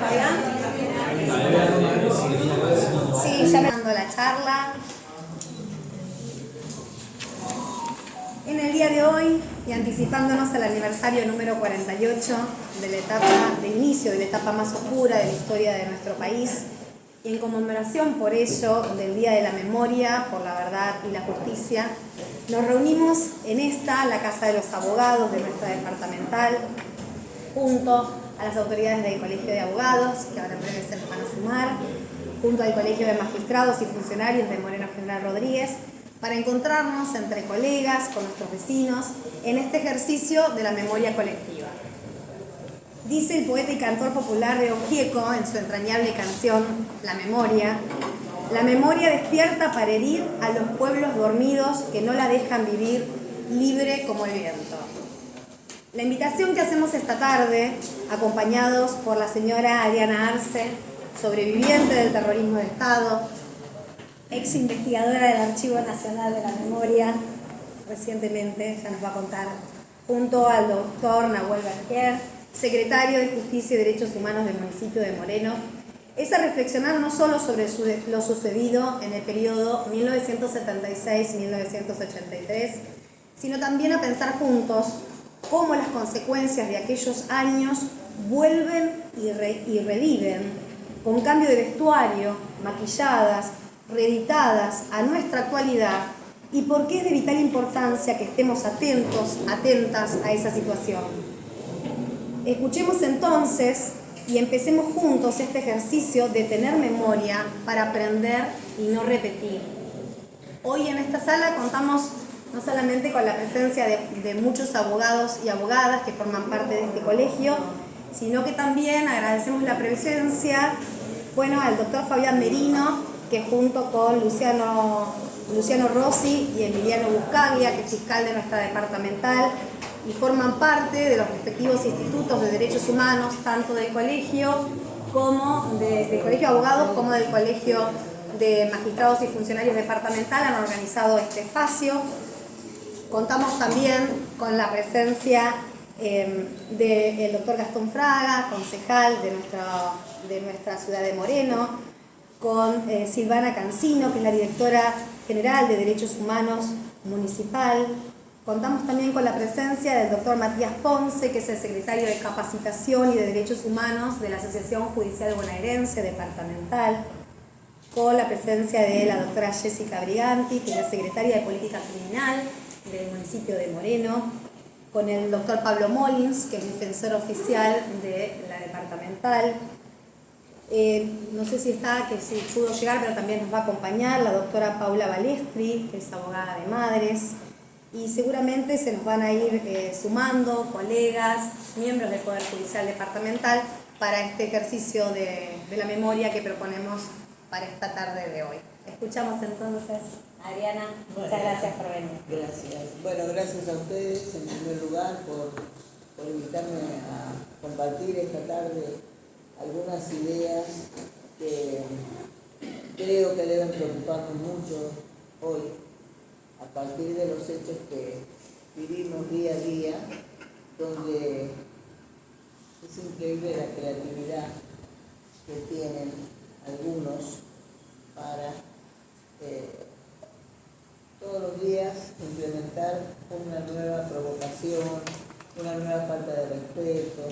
Fabián? Sí, ya me dando la charla. En el día de hoy, y anticipándonos al aniversario número 48 de la etapa de inicio de la etapa más oscura de la historia de nuestro país, y en conmemoración por ello del Día de la Memoria por la Verdad y la Justicia, nos reunimos en la Casa de los Abogados de nuestra departamental, junto a las autoridades del Colegio de Abogados, que ahora en breve se nos van a sumar, junto al Colegio de Magistrados y Funcionarios de Moreno General Rodríguez, para encontrarnos entre colegas, con nuestros vecinos, en este ejercicio de la memoria colectiva. Dice el poeta y cantor popular León Gieco en su entrañable canción La memoria despierta para herir a los pueblos dormidos que no la dejan vivir libre como el viento. La invitación que hacemos esta tarde, acompañados por la señora Adriana Arce, sobreviviente del terrorismo de Estado, ex investigadora del Archivo Nacional de la Memoria, recientemente, ya nos va a contar, junto al doctor Nahuel Berger, secretario de Justicia y Derechos Humanos del municipio de Moreno, es a reflexionar no solo sobre lo sucedido en el periodo 1976-1983, sino también a pensar juntos cómo las consecuencias de aquellos años vuelven y reviven, con cambio de vestuario, maquilladas, reeditadas a nuestra actualidad, y por qué es de vital importancia que estemos atentas a esa situación. Escuchemos entonces y empecemos juntos este ejercicio de tener memoria para aprender y no repetir. Hoy en esta sala contamos no solamente con la presencia de muchos abogados y abogadas que forman parte de este colegio, sino que también agradecemos la presencia, al doctor Fabián Merino, que junto con Luciano Rossi y Emiliano Buscaglia, que es fiscal de nuestra departamental, y forman parte de los respectivos institutos de derechos humanos, tanto del colegio del colegio de abogados como del colegio de magistrados y funcionarios departamental, han organizado este espacio. Contamos también con la presencia del doctor Gastón Fraga, concejal de nuestra ciudad de Moreno, con Silvana Cancino, que es la directora general de Derechos Humanos Municipal. Contamos también con la presencia del doctor Matías Ponce, que es el secretario de Capacitación y de Derechos Humanos de la Asociación Judicial Bonaerense Departamental, con la presencia de la doctora Jessica Briganti, que es la secretaria de Política Criminal del municipio de Moreno, con el doctor Pablo Molins, que es defensor oficial de la departamental. No sé si pudo llegar, pero también nos va a acompañar la doctora Paula Balestri, que es abogada de madres, y seguramente se nos van a ir sumando colegas, miembros del Poder Judicial Departamental, para este ejercicio de la memoria que proponemos para esta tarde de hoy. Escuchamos entonces a Adriana. Muchas gracias por venir. Gracias. Bueno, gracias a ustedes en primer lugar por invitarme a compartir esta tarde algunas ideas que creo que deben preocuparnos mucho hoy, a partir de los hechos que vivimos día a día, donde es increíble la creatividad que tienen algunos para todos los días implementar una nueva provocación, una nueva falta de respeto,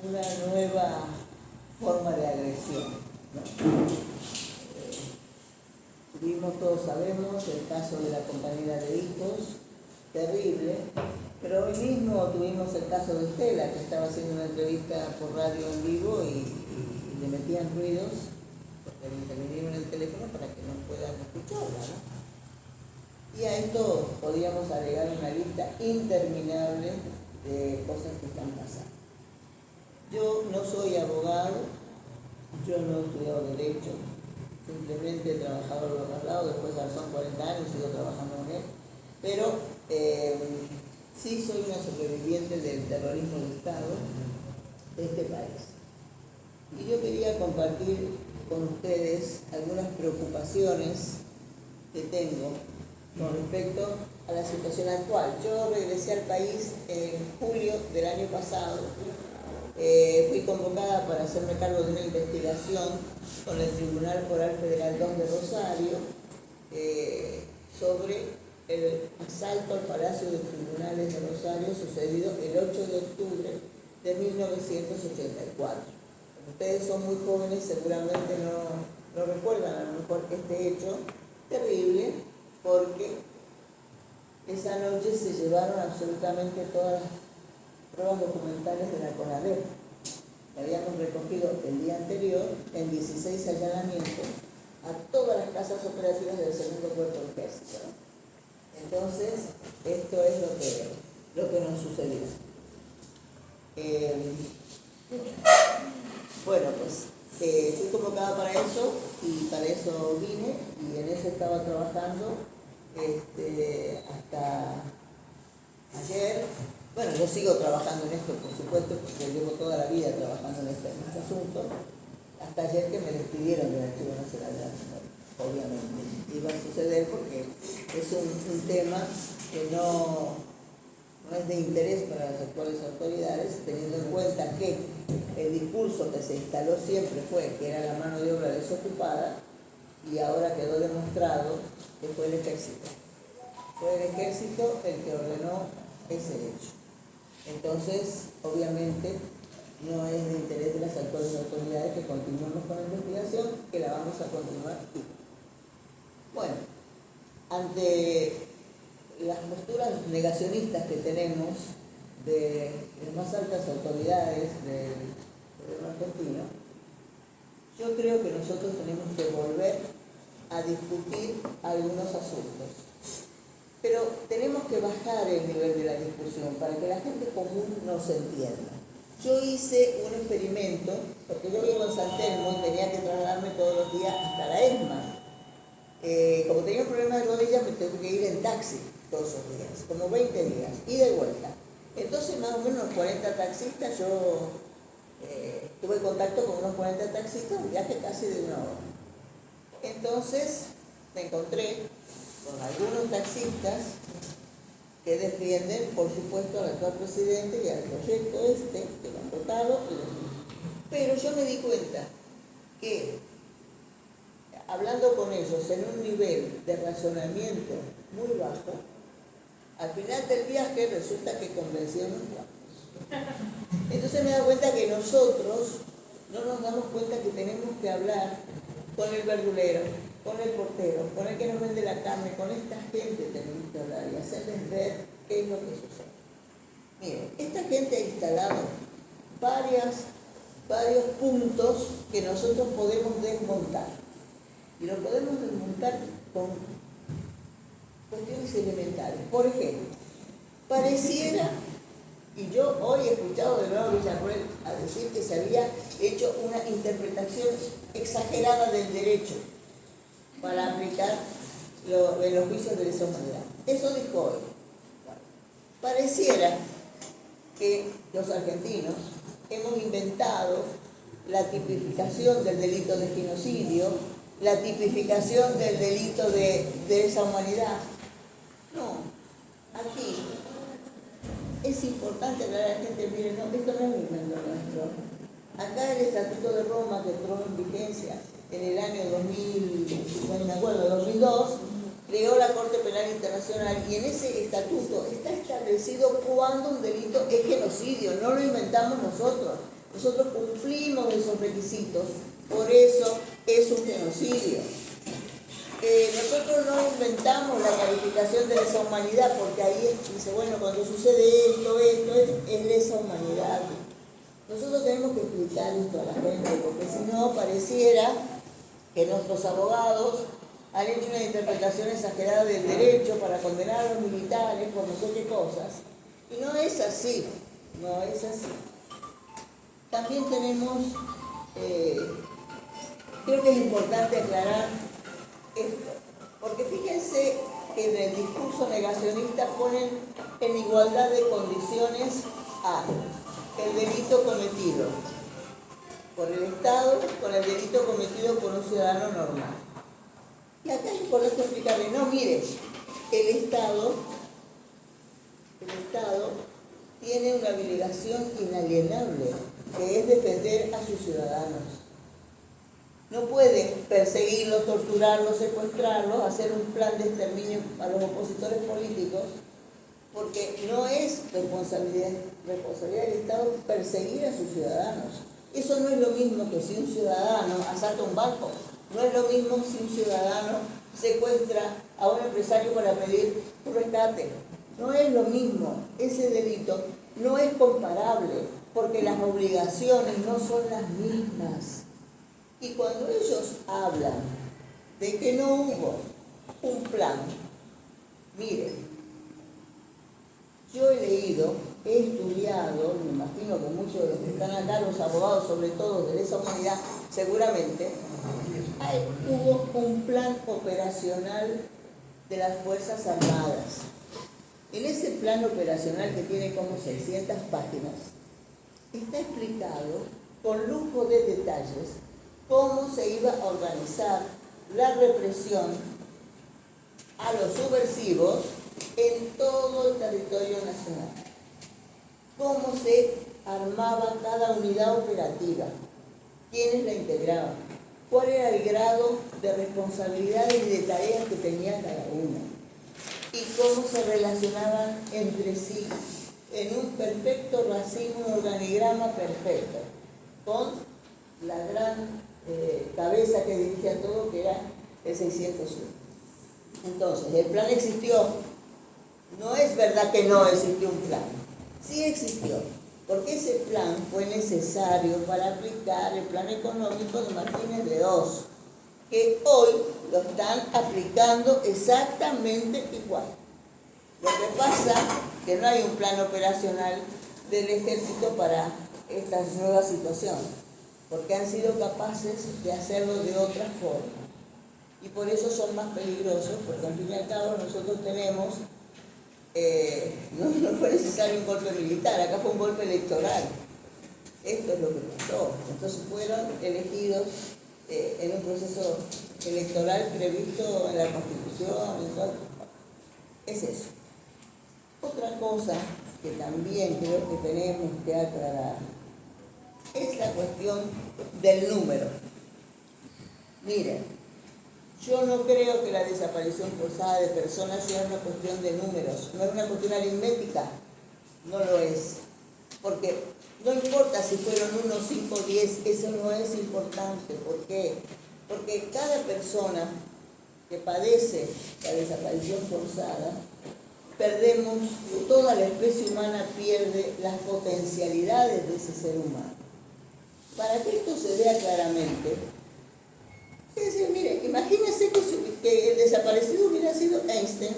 una nueva forma de agresión, ¿no? Todos sabemos el caso de la compañera de hijos, terrible, pero hoy mismo tuvimos el caso de Estela, que estaba haciendo una entrevista por radio en vivo y le metían ruidos, porque le intervinieron el teléfono para que no puedan escucharla, ¿no? Y a esto podríamos agregar una lista interminable de cosas que están pasando. Yo no soy abogado, yo no he estudiado Derecho, simplemente he trabajado a los lados, después ya son 40 años, sigo trabajando en él, pero sí soy una sobreviviente del terrorismo de Estado de este país. Y yo quería compartir con ustedes algunas preocupaciones que tengo con respecto a la situación actual. Yo regresé al país en julio del año pasado, fui convocada convocada para hacerme cargo de una investigación con el Tribunal Foral Federal 2 de Rosario sobre el asalto al Palacio de Tribunales de Rosario sucedido el 8 de octubre de 1984. Como ustedes son muy jóvenes, seguramente no recuerdan a lo mejor este hecho terrible, porque esa noche se llevaron absolutamente todas las pruebas documentales de la CONADEP. Habíamos recogido el día anterior en 16 allanamientos a todas las casas operativas del segundo cuerpo de ejército, ¿no? Entonces, esto es lo que nos sucedió. Bueno, pues fui convocada para eso y para eso vine y en eso estaba trabajando hasta ayer. Bueno, yo sigo trabajando en esto, por supuesto, porque llevo toda la vida trabajando en este asunto. Hasta ayer que me despidieron del Archivo Nacional de la Memoria, obviamente. Iba a suceder porque es un tema que no es de interés para las actuales autoridades, teniendo en cuenta que el discurso que se instaló siempre fue que era la mano de obra desocupada y ahora quedó demostrado que fue el ejército. Fue el ejército el que ordenó ese hecho. Entonces, obviamente, no es de interés de las actuales autoridades que continuemos con la investigación, que la vamos a continuar. Bueno, ante las posturas negacionistas que tenemos de las más altas autoridades del gobierno argentino, yo creo que nosotros tenemos que volver a discutir algunos asuntos. Pero tenemos que bajar el nivel de la discusión para que la gente común nos entienda. Yo hice un experimento, porque yo vivo en San Telmo y tenía que trasladarme todos los días hasta la ESMA. Como tenía un problema de rodillas, me tuve que ir en taxi todos esos días, como 20 días, ida y vuelta. Entonces, más o menos unos 40 taxistas, yo tuve contacto con unos 40 taxistas, un viaje casi de 1 hora. Entonces, me encontré con algunos taxistas que defienden, por supuesto, al actual presidente y al proyecto que lo han votado. Pero yo me di cuenta que, hablando con ellos en un nivel de razonamiento muy bajo, al final del viaje resulta que convencieron a los. Entonces me da cuenta que nosotros no nos damos cuenta que tenemos que hablar con el verdulero, con el portero, con el que nos vende la carne, con esta gente tenemos que hablar y hacerles ver qué es lo que sucede. Miren, esta gente ha instalado varios puntos que nosotros podemos desmontar. Y lo podemos desmontar con cuestiones elementales. Por ejemplo, pareciera, y yo hoy he escuchado de nuevo a Villarroel a decir que se había hecho una interpretación exagerada del derecho para aplicar en los juicios de lesa humanidad. Eso dijo hoy. Pareciera que los argentinos hemos inventado la tipificación del delito de genocidio, la tipificación del delito de lesa humanidad. No, aquí es importante aclarar a la gente, miren, no, esto no es un invento nuestro. Acá el Estatuto de Roma, que entró en vigencia en el año 2002, creó la Corte Penal Internacional y en ese estatuto está establecido cuándo un delito es genocidio, no lo inventamos nosotros. Nosotros cumplimos esos requisitos, por eso es un genocidio. Nosotros no inventamos la calificación de lesa humanidad, porque ahí dice, bueno, cuando sucede esto es lesa humanidad. Nosotros tenemos que explicar esto a la gente, porque si no pareciera que nuestros abogados han hecho una interpretación exagerada del derecho para condenar a los militares por no sé qué cosas. Y no es así, no es así. También tenemos, creo que es importante aclarar esto, porque fíjense que en el discurso negacionista ponen en igualdad de condiciones a el delito cometido por el Estado con el delito cometido por un ciudadano normal. Y acá es importante explicarle, no, mire, el Estado tiene una obligación inalienable que es defender a sus ciudadanos. No puede perseguirlos, torturarlos, secuestrarlos, hacer un plan de exterminio a los opositores políticos, porque no es responsabilidad del Estado perseguir a sus ciudadanos. Eso no es lo mismo que si un ciudadano asalta un banco, no es lo mismo si un ciudadano secuestra a un empresario para pedir un rescate. No es lo mismo, ese delito no es comparable, porque las obligaciones no son las mismas. Y cuando ellos hablan de que no hubo un plan, miren, yo he leído, he estudiado, me imagino que muchos de los que están acá, los abogados sobre todo de lesa humanidad, seguramente, hubo un plan operacional de las Fuerzas Armadas. En ese plan operacional, que tiene como 600 páginas, está explicado con lujo de detalles cómo se iba a organizar la represión a los subversivos en todo el territorio nacional. Cómo se armaba cada unidad operativa, quiénes la integraban, cuál era el grado de responsabilidades y de tareas que tenía cada uno, y cómo se relacionaban entre sí en un perfecto racimo, un organigrama perfecto, con la gran cabeza que dirigía todo, que era el 601. Entonces, el plan existió. No es verdad que no existió un plan. Sí existió, porque ese plan fue necesario para aplicar el plan económico de Martínez de Oz, que hoy lo están aplicando exactamente igual. Lo que pasa es que no hay un plan operacional del ejército para esta nueva situación, porque han sido capaces de hacerlo de otra forma. Y por eso son más peligrosos, porque al fin y al cabo nosotros tenemos, no fue necesario un golpe militar, acá fue un golpe electoral. Esto es lo que pasó. Entonces fueron elegidos en un proceso electoral previsto en la Constitución. Entonces, es eso. Otra cosa que también creo que tenemos que aclarar es la cuestión del número. Miren, yo no creo que la desaparición forzada de personas sea una cuestión de números, no es una cuestión aritmética, no lo es. Porque no importa si fueron 1, 5, 10, eso no es importante. ¿Por qué? Porque cada persona que padece la desaparición forzada, perdemos, toda la especie humana pierde las potencialidades de ese ser humano. Para que esto se vea claramente, es decir, mire, imagínense que el desaparecido hubiera sido Einstein.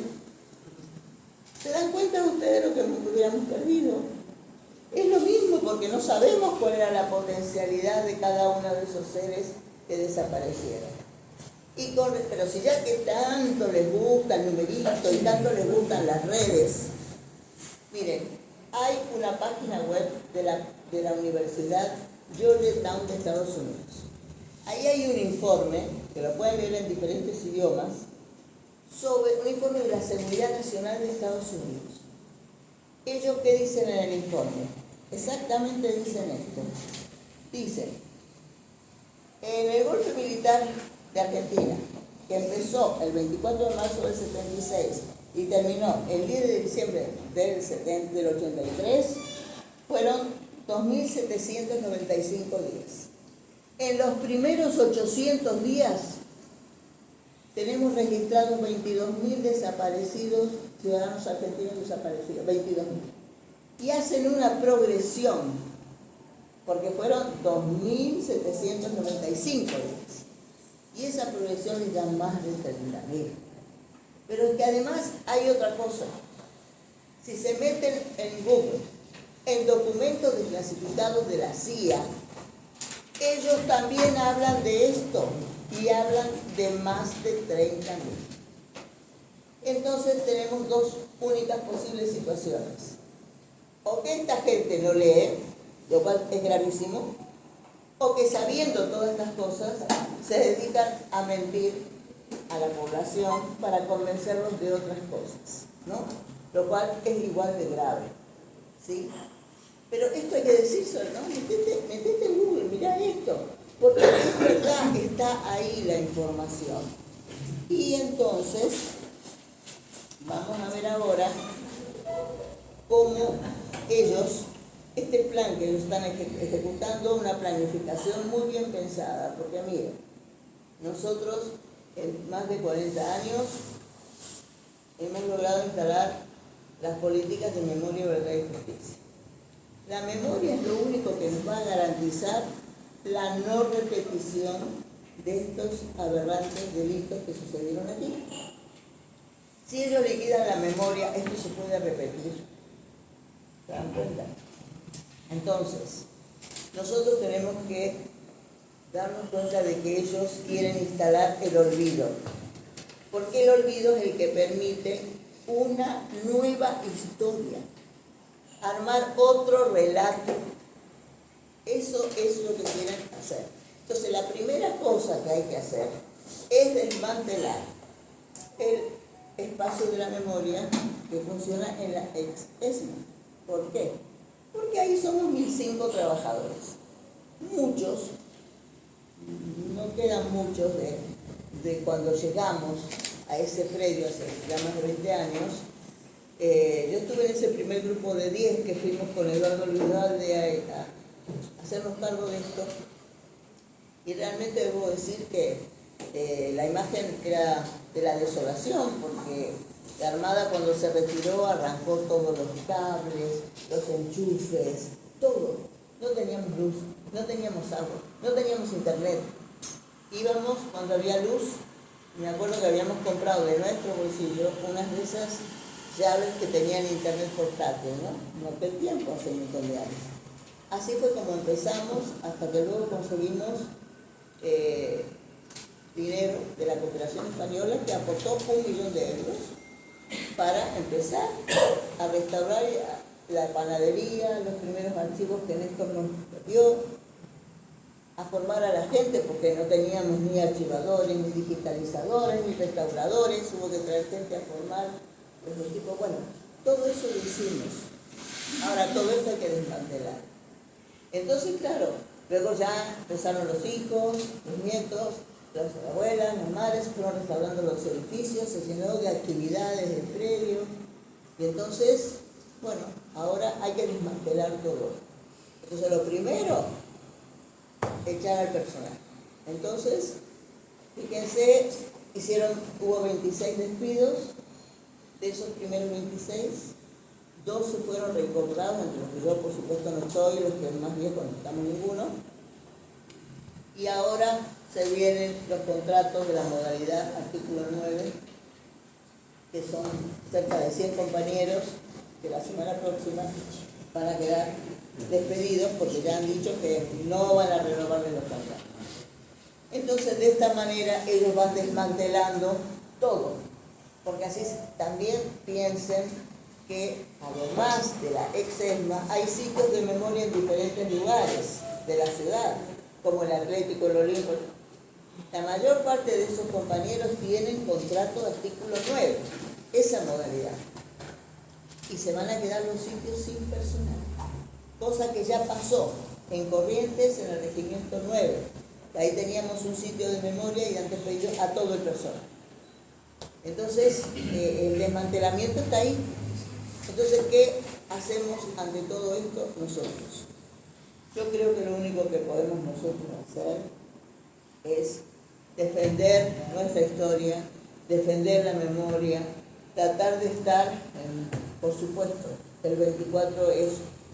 ¿Se dan cuenta ustedes de lo que hubiéramos perdido? Es lo mismo, porque no sabemos cuál era la potencialidad de cada uno de esos seres que desaparecieron. Pero si ya que tanto les gusta el numerito y tanto les gustan las redes, miren, hay una página web de la Universidad Georgetown de Estados Unidos. Ahí hay un informe, que lo pueden leer en diferentes idiomas, sobre un informe de la Seguridad Nacional de Estados Unidos. ¿Ellos qué dicen en el informe? Exactamente dicen esto. Dicen, en el golpe militar de Argentina, que empezó el 24 de marzo del 76 y terminó el 10 de diciembre del 83, fueron 2.795 días. En los primeros 800 días tenemos registrados 22.000 desaparecidos, ciudadanos argentinos desaparecidos, 22.000. Y hacen una progresión, porque fueron 2.795 días. Y esa progresión les da más de 30.000. Pero es que además hay otra cosa. Si se meten en Google, en documentos desclasificados de la CIA, ellos también hablan de esto y hablan de más de 30.000. Entonces tenemos dos únicas posibles situaciones. O que esta gente no lee, lo cual es gravísimo, o que sabiendo todas estas cosas se dedican a mentir a la población para convencerlos de otras cosas, ¿no? Lo cual es igual de grave, ¿sí? Pero esto hay que decírselo, ¿no? Metete en Google, mirá esto, porque es verdad, está ahí la información. Y entonces, vamos a ver ahora cómo ellos, este plan que ellos están ejecutando, una planificación muy bien pensada, porque miren, nosotros en más de 40 años hemos logrado instalar las políticas de memoria, verdad y justicia. La memoria es lo único que nos va a garantizar la no repetición de estos aberrantes delitos que sucedieron aquí. Si ellos liquidan la memoria, esto se puede repetir. ¿Se dan cuenta? Entonces, nosotros tenemos que darnos cuenta de que ellos quieren instalar el olvido. Porque el olvido es el que permite una nueva historia, armar otro relato. Eso es lo que quieren hacer. Entonces, la primera cosa que hay que hacer es desmantelar el espacio de la memoria que funciona en la ex-ESMA. ¿Por qué? Porque ahí somos 1.005 trabajadores. Muchos, no quedan muchos de cuando llegamos a ese predio hace ya más de 20 años. Yo estuve en ese primer grupo de 10 que fuimos con Eduardo Luidalde a hacernos cargo de esto. Y realmente debo decir que la imagen era de la desolación, porque la Armada cuando se retiró arrancó todos los cables, los enchufes, todo. No teníamos luz, no teníamos agua, no teníamos internet. Íbamos cuando había luz, me acuerdo que habíamos comprado de nuestro bolsillo unas de esas llaves que tenían internet portátil, ¿no? No aquel tiempo, hace un montón de años. Así fue como empezamos, hasta que luego conseguimos dinero de la cooperación española que aportó 1 millón de euros para empezar a restaurar la panadería, los primeros archivos que Néstor nos dio, a formar a la gente, porque no teníamos ni archivadores, ni digitalizadores, ni restauradores, hubo que traer gente a formar los equipos. Bueno, todo eso lo hicimos. Ahora todo esto hay que desmantelar. Entonces, claro, luego ya empezaron los hijos, los nietos, las abuelas, las madres, fueron restaurando los edificios, se llenó de actividades del predio. Y entonces, bueno, ahora hay que desmantelar todo. Entonces, lo primero, echar al personal. Entonces, fíjense, hubo 26 despidos. De esos primeros 26, 12 fueron reincorporados, entre los que yo por supuesto no estoy, los que más viejos no estamos ninguno. Y ahora se vienen los contratos de la modalidad artículo 9, que son cerca de 100 compañeros que la semana próxima van a quedar despedidos porque ya han dicho que no van a renovarle los contratos. Entonces, de esta manera ellos van desmantelando todo, porque así también piensen que además de la ex-ESMA hay sitios de memoria en diferentes lugares de la ciudad, como el Atlético, el Olimpo. La mayor parte de esos compañeros tienen contrato de artículo 9, esa modalidad. Y se van a quedar los sitios sin personal. Cosa que ya pasó en Corrientes, en el Regimiento 9. Ahí teníamos un sitio de memoria y han despedido a todo el personal. Entonces, el desmantelamiento está ahí. Entonces, ¿qué hacemos ante todo esto nosotros? Yo creo que lo único que podemos nosotros hacer es defender nuestra historia, defender la memoria, tratar de estar, por supuesto, el 24 es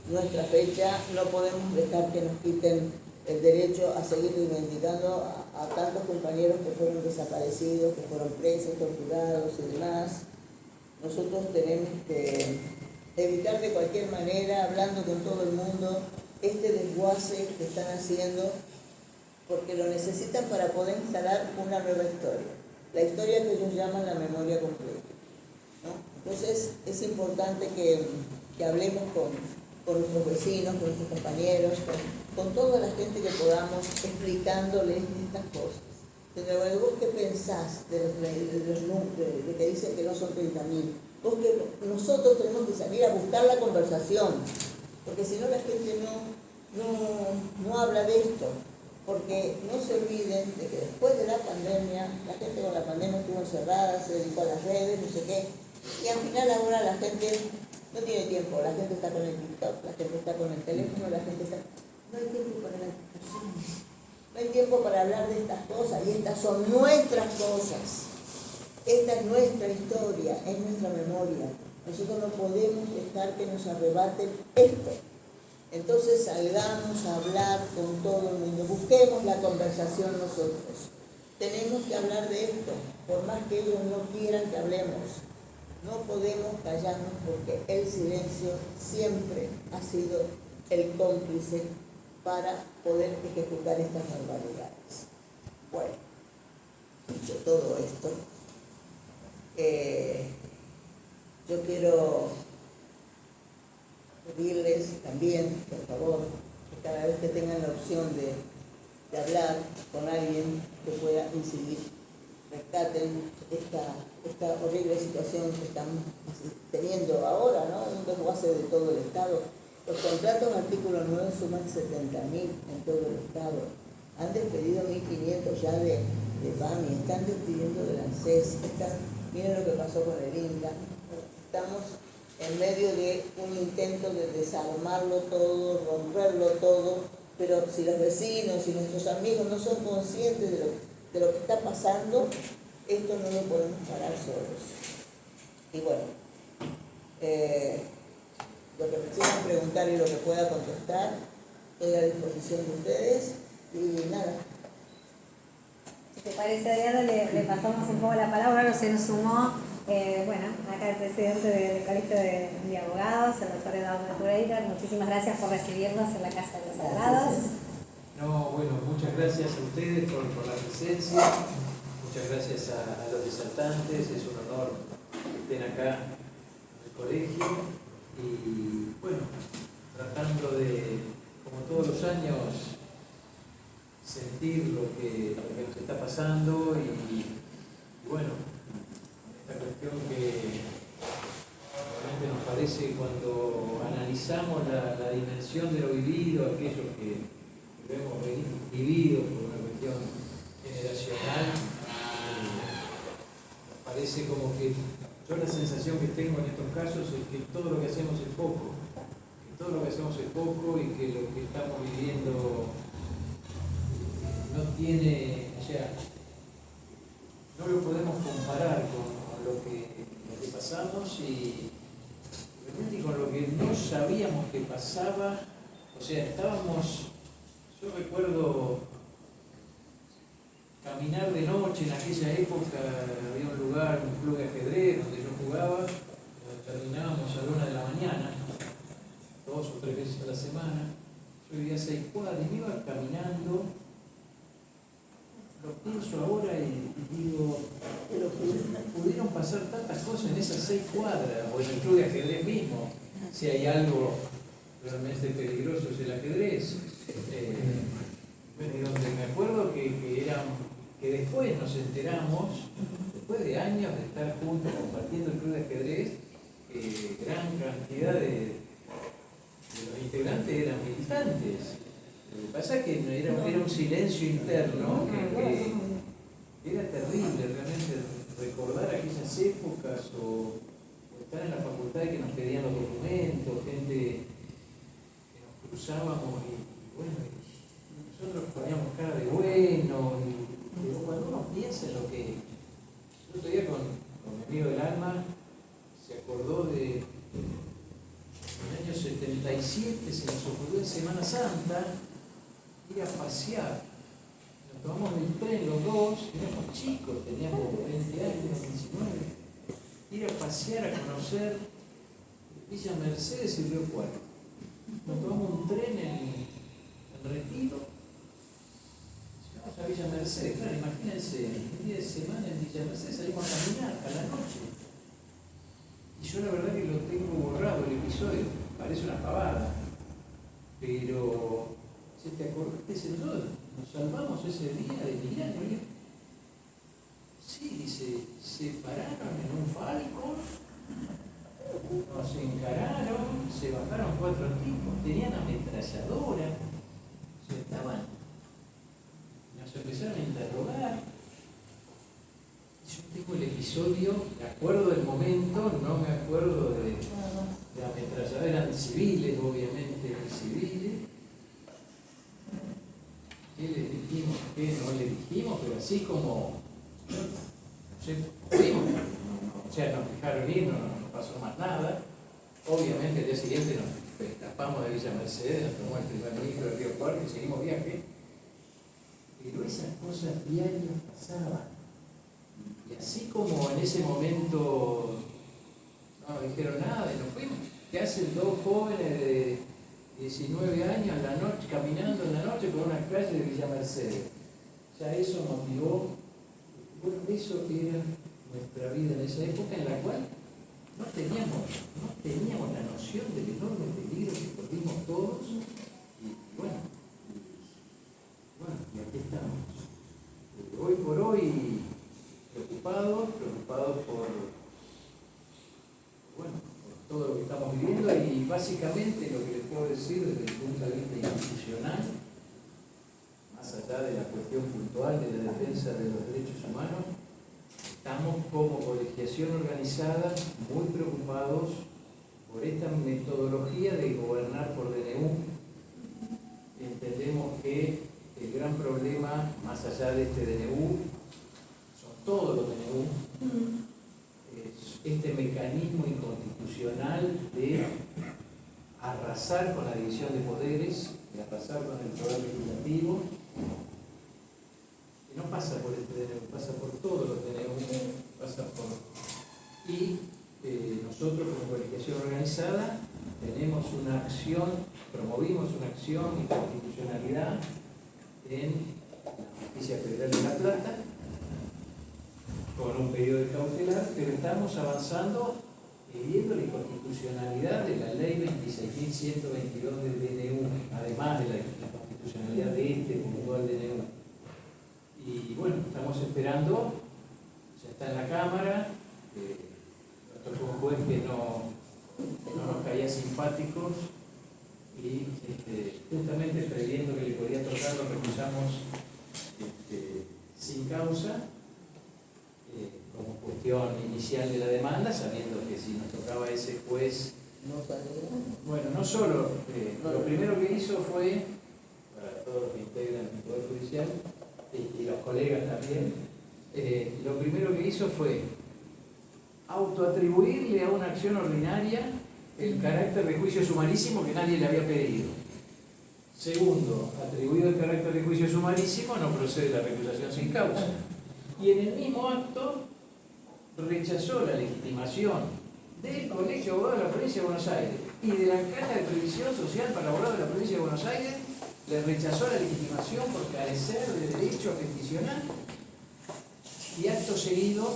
nuestra fecha, no podemos dejar que nos quiten el derecho a seguir reivindicando a tantos compañeros que fueron desaparecidos, que fueron presos, torturados y demás. Nosotros tenemos que evitar de cualquier manera, hablando con todo el mundo, este desguace que están haciendo, porque lo necesitan para poder instalar una nueva historia. La historia que ellos llaman la memoria completa, ¿no? Entonces es importante que hablemos con nuestros vecinos, con nuestros compañeros, con toda la gente que podamos, explicándoles estas cosas. Entonces, ¿vos qué pensás de los números, de que dicen que no son 30.000? Nosotros tenemos que salir a buscar la conversación porque si no la gente no habla de esto, porque no se olviden de que después de la pandemia, la gente con la pandemia estuvo encerrada, se dedicó a las redes, no sé qué, y al final ahora la gente no tiene tiempo, la gente está con el TikTok, la gente está con el teléfono, la gente está... No hay tiempo para las discusiones, no hay tiempo para hablar de estas cosas, y estas son nuestras cosas. Esta es nuestra historia, es nuestra memoria. Nosotros no podemos dejar que nos arrebaten esto. Entonces salgamos a hablar con todo el mundo, busquemos la conversación nosotros. Tenemos que hablar de esto, por más que ellos no quieran que hablemos. No podemos callarnos porque el silencio siempre ha sido el cómplice para poder ejecutar estas barbaridades. Bueno, dicho todo esto, yo quiero pedirles también, por favor, que cada vez que tengan la opción de hablar con alguien que pueda incidir, rescaten esta horrible situación que estamos teniendo ahora, ¿no? Un desguace de todo el Estado. Los contratos artículo 9 suman 70.000 en todo el Estado. Han despedido 1.500 ya de PAMI, están despidiendo del ANSES, miren lo que pasó con el INDA. Estamos en medio de un intento de desarmarlo todo, romperlo todo, pero si los vecinos y nuestros amigos no son conscientes de lo que está pasando, esto no lo podemos parar solos. Y bueno, lo que me quieran preguntar y lo que pueda contestar, estoy a disposición de ustedes y nada. Si te parece, Adriana, le pasamos un poco la palabra. Ahora se nos sumó, acá el presidente del Colegio de Abogados, el doctor Eduardo Pereira. Muchísimas gracias por recibirnos en la Casa de los Sagrados. No, bueno, muchas gracias a ustedes por la presencia, muchas gracias a los disertantes, es un honor que estén acá en el colegio y bueno, tratando de, como todos los años, sentir lo que nos está pasando y bueno, esta cuestión que realmente nos parece cuando analizamos la dimensión de lo vivido, aquellos que lo hemos vivido por una cuestión generacional, nos parece como que yo la sensación que tengo en estos casos es que todo lo que hacemos es poco, y que lo que estamos viviendo no tiene, o sea, no lo podemos comparar con lo que pasamos y realmente con lo que no sabíamos que pasaba, o sea, yo recuerdo caminar de noche en aquella época, había un lugar, un club de ajedrez donde yo jugaba, terminábamos a la 1 de la mañana, 2 o 3 veces a la semana, yo vivía a 6 cuadras y me iba caminando. Lo pienso ahora y digo, pero pudieron pasar tantas cosas en esas 6 cuadras, o en el club de ajedrez mismo, si hay algo realmente peligroso es el ajedrez. Y donde me acuerdo que después nos enteramos, después de años de estar juntos compartiendo el club de ajedrez, gran cantidad de los integrantes eran militantes. Lo que pasa es que era un silencio interno que era terrible realmente recordar aquellas épocas o estar en la facultad y que nos pedían los documentos, gente que nos cruzábamos y bueno, nosotros poníamos cara de bueno, pero cuando uno piensa en lo que... Yo otro día con mi amigo del alma se acordó de en el año 77 se nos ocurrió en Semana Santa ir a pasear. Nos tomamos el tren los dos, éramos chicos, teníamos 20 años, 19, ir a pasear, a conocer Villa Mercedes y Río Cuarto. Nos tomamos un tren en Retiro, llegamos a Villa Mercedes, claro, imagínense, un día de semana en Villa Mercedes salimos a caminar a la noche. Y yo la verdad que lo tengo borrado el episodio, parece una pavada, pero si te acordaste, nosotros nos salvamos ese día de Milán. Sí, se pararon en un Falcon, nos encararon, se bajaron 4 tipos, tenían ametralladora, o sea, estaban, nos empezaron a interrogar. Yo tengo el episodio, me acuerdo del momento, no me acuerdo de ametralladora, eran civiles, obviamente, civiles. ¿Qué les dijimos? ¿Qué no les dijimos? Pero así como, no sé, fuimos, o sea, nos dejaron ir, no pasó más nada. Obviamente el día siguiente nos escapamos de Villa Mercedes, nos tomó el primer ministro del Río Cuarto y seguimos viaje. Pero esas cosas diarias pasaban. Y así como en ese momento no nos dijeron nada y nos fuimos, ¿qué hacen dos jóvenes de 19 años en la noche, caminando en la noche por una calle de Villa Mercedes? Ya eso motivó, bueno, eso era nuestra vida en esa época en la cual no teníamos la noción del enorme peligro que corrimos todos y bueno, y aquí estamos. Hoy por hoy preocupados por todo lo que estamos viviendo y básicamente lo que les puedo decir desde el punto de vista institucional, más allá de la cuestión puntual de la defensa de los derechos humanos, estamos como colegiación organizada muy preocupados por esta metodología de gobernar por DNU. Entendemos que el gran problema, más allá de este DNU, son todos los DNU, es este mecanismo inconstitucional de arrasar con la división de poderes, de arrasar con el poder legislativo, que no pasa por este DNU, pasa por todos los DNU, y nosotros como colegiación organizada tenemos una acción, promovimos una acción de inconstitucionalidad en la Justicia Federal de La Plata, con un pedido de cautelar, pero estamos avanzando pidiendo la inconstitucionalidad de la ley 26.122 del DNU, además de la constitucionalidad de este puntual DNU. Y bueno, estamos esperando, ya está en la Cámara, nos tocó un juez que no nos caía simpáticos y justamente previendo que le podía tocar lo recusamos sin causa, como cuestión inicial de la demanda, sabiendo que si nos tocaba ese juez... ¿No salió? Bueno, no solo, lo primero que hizo fue, para todos los que integran el Poder Judicial, y los colegas también, lo primero que hizo fue autoatribuirle a una acción ordinaria el carácter de juicio sumarísimo que nadie le había pedido. Segundo, atribuido el carácter de juicio sumarísimo, no procede la recusación sin causa. Y en el mismo acto rechazó la legitimación del Colegio de Abogados de la Provincia de Buenos Aires y de la Caja de Previsión Social para Abogados de la Provincia de Buenos Aires, le rechazó la legitimación por carecer de derecho a peticionar y acto seguido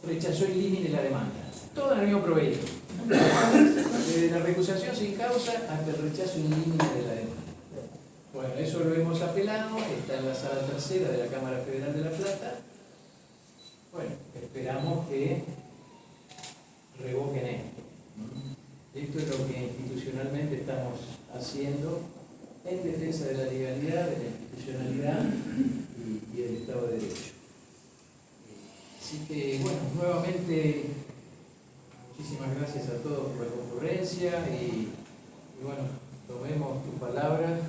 rechazó in limine la demanda. Todo en el mismo provecho. Desde la recusación sin causa hasta el rechazo in limine de la demanda. Bueno, eso lo hemos apelado, está en la sala tercera de la Cámara Federal de La Plata. Bueno, esperamos que revoquen esto. Esto es lo que institucionalmente estamos haciendo en defensa de la legalidad, de la institucionalidad y del Estado de Derecho. Así que, bueno, nuevamente, muchísimas gracias a todos por la concurrencia y bueno, tomemos tu palabra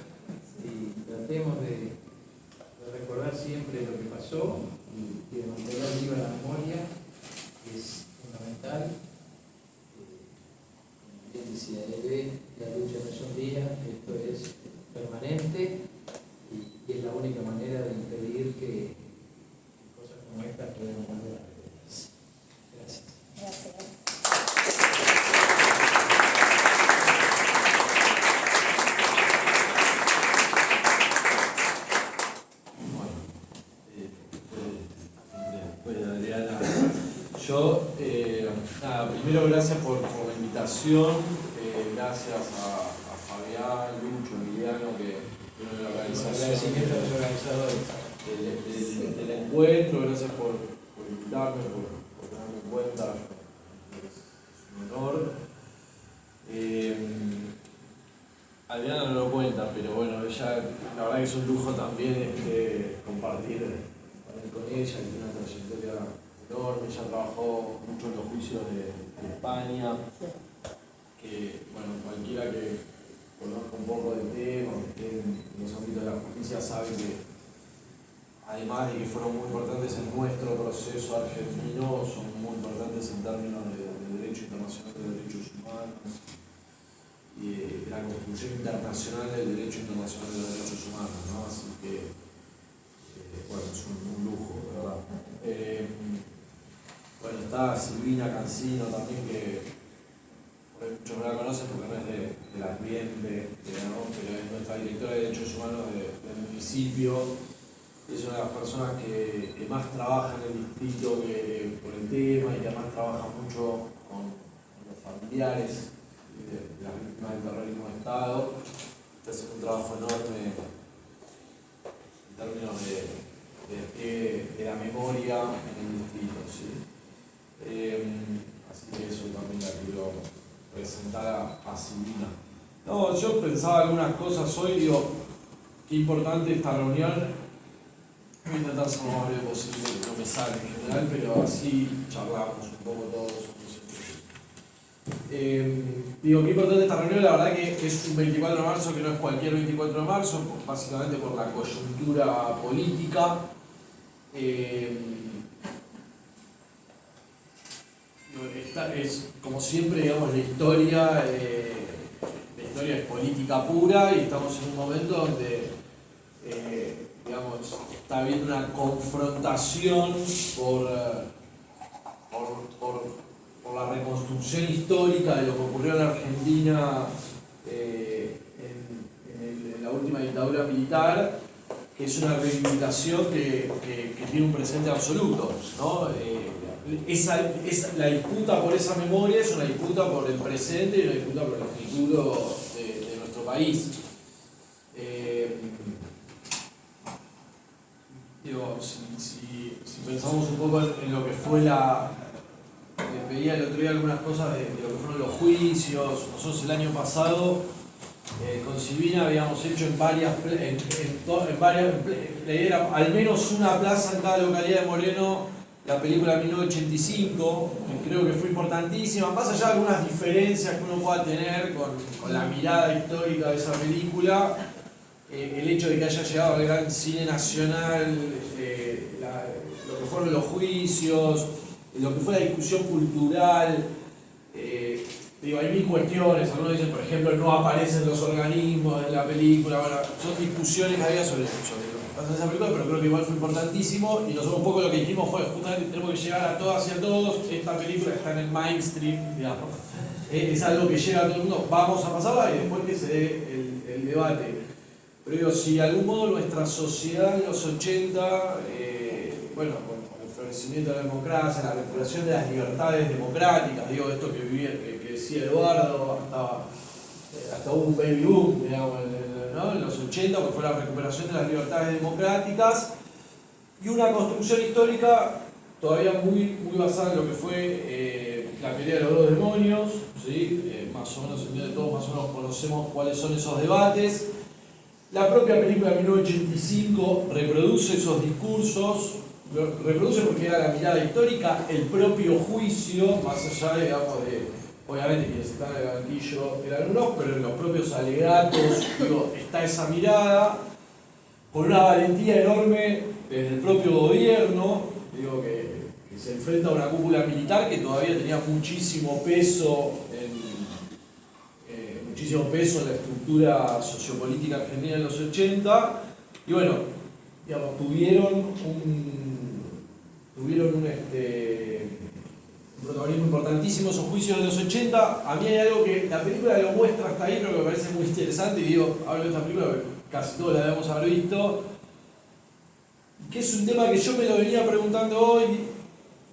y tratemos de recordar siempre lo que pasó y de mantener viva la memoria, que es fundamental. Como bien decía Eve, la lucha no es un día, esto es permanente y es la única manera de impedir que cosas como esta puedan volver a repetirse. Gracias. Gracias. Yo, primero gracias por la invitación, gracias a Fabián, Lucho, Emiliano, que fueron la organización del encuentro, gracias por invitarme, por tenerme en cuenta, es un honor. Adriana no lo cuenta, pero bueno, ella, la verdad que es un lujo también compartir con ella, que tiene una trayectoria enorme. Ella trabajó mucho en los juicios de España, que bueno, cualquiera que conozca un poco del tema, que esté en los ámbitos de la justicia, sabe que además de que fueron muy importantes en nuestro proceso argentino, son muy importantes en términos de derecho internacional de derechos humanos y de la construcción internacional del derecho internacional de los derechos humanos, ¿no? Así que, bueno, es un lujo, de verdad. Bueno, está Silvina Cancino también, que muchos no la conocen porque no es del ambiente, digamos, pero es nuestra directora de derechos humanos del municipio. Es una de las personas que más trabaja en el distrito por el tema y que además trabaja mucho con los familiares de las víctimas del terrorismo de Estado. Está haciendo un trabajo enorme en términos de la memoria en el distrito, ¿sí? Así que eso también la quiero presentar a Silvina. No, yo pensaba algunas cosas hoy, digo, qué importante esta reunión. Voy a intentar ser lo más breve posible, que no me sale en general, pero así charlamos un poco todos. Digo, qué importante esta reunión, la verdad que es un 24 de marzo que no es cualquier 24 de marzo, básicamente por la coyuntura política. Esta es, como siempre, digamos, la historia es política pura y estamos en un momento donde digamos, está habiendo una confrontación por la reconstrucción histórica de lo que ocurrió en la Argentina en la última dictadura militar, que es una reivindicación que tiene un presente absoluto, ¿no? La disputa por esa memoria es una disputa por el presente y una disputa por el futuro de nuestro país. Si pensamos un poco en lo que fue veía el otro día algunas cosas de lo que fueron los juicios. Nosotros el año pasado con Silvina habíamos hecho en varias, la idea era al menos una plaza en cada localidad de Moreno, la película 1985, que creo que fue importantísima, más allá de algunas diferencias que uno pueda tener con la mirada histórica de esa película. El hecho de que haya llegado al gran cine nacional, lo que fueron los juicios, lo que fue la discusión cultural, digo, hay mil cuestiones. Algunos dicen, por ejemplo, no aparecen los organismos en la película. Bueno, son discusiones que había sobre lo que pasa en esa película, pero creo que igual fue importantísimo y nosotros un poco lo que dijimos fue justamente tenemos que llegar a todas y a todos. Esta película está en el mainstream, digamos, es algo que llega a todo el mundo, vamos a pasarla y después que se dé el debate. Pero digo, si de algún modo nuestra sociedad en los 80, bueno, con el florecimiento de la democracia, la recuperación de las libertades democráticas, digo, esto que decía Eduardo, hasta hubo un baby boom, digamos, ¿no? En los 80, porque fue la recuperación de las libertades democráticas y una construcción histórica todavía muy basada en lo que fue la pelea de los dos demonios, ¿sí? Más o menos, todos más o menos conocemos cuáles son esos debates. La propia película 1985 reproduce esos discursos, lo reproduce porque era la mirada histórica, el propio juicio, más allá, digamos, obviamente quienes están en el banquillo eran unos, pero en los propios alegatos, digo, está esa mirada, con una valentía enorme desde el propio gobierno, digo, que se enfrenta a una cúpula militar que todavía tenía muchísimo peso en la estructura sociopolítica argentina en los 80, y bueno, digamos, tuvieron un protagonismo importantísimo esos juicios de los 80. A mí hay algo que la película lo muestra hasta ahí, pero que me parece muy interesante, y digo, hablo de esta película porque casi todos la debemos haber visto, que es un tema que yo me lo venía preguntando hoy,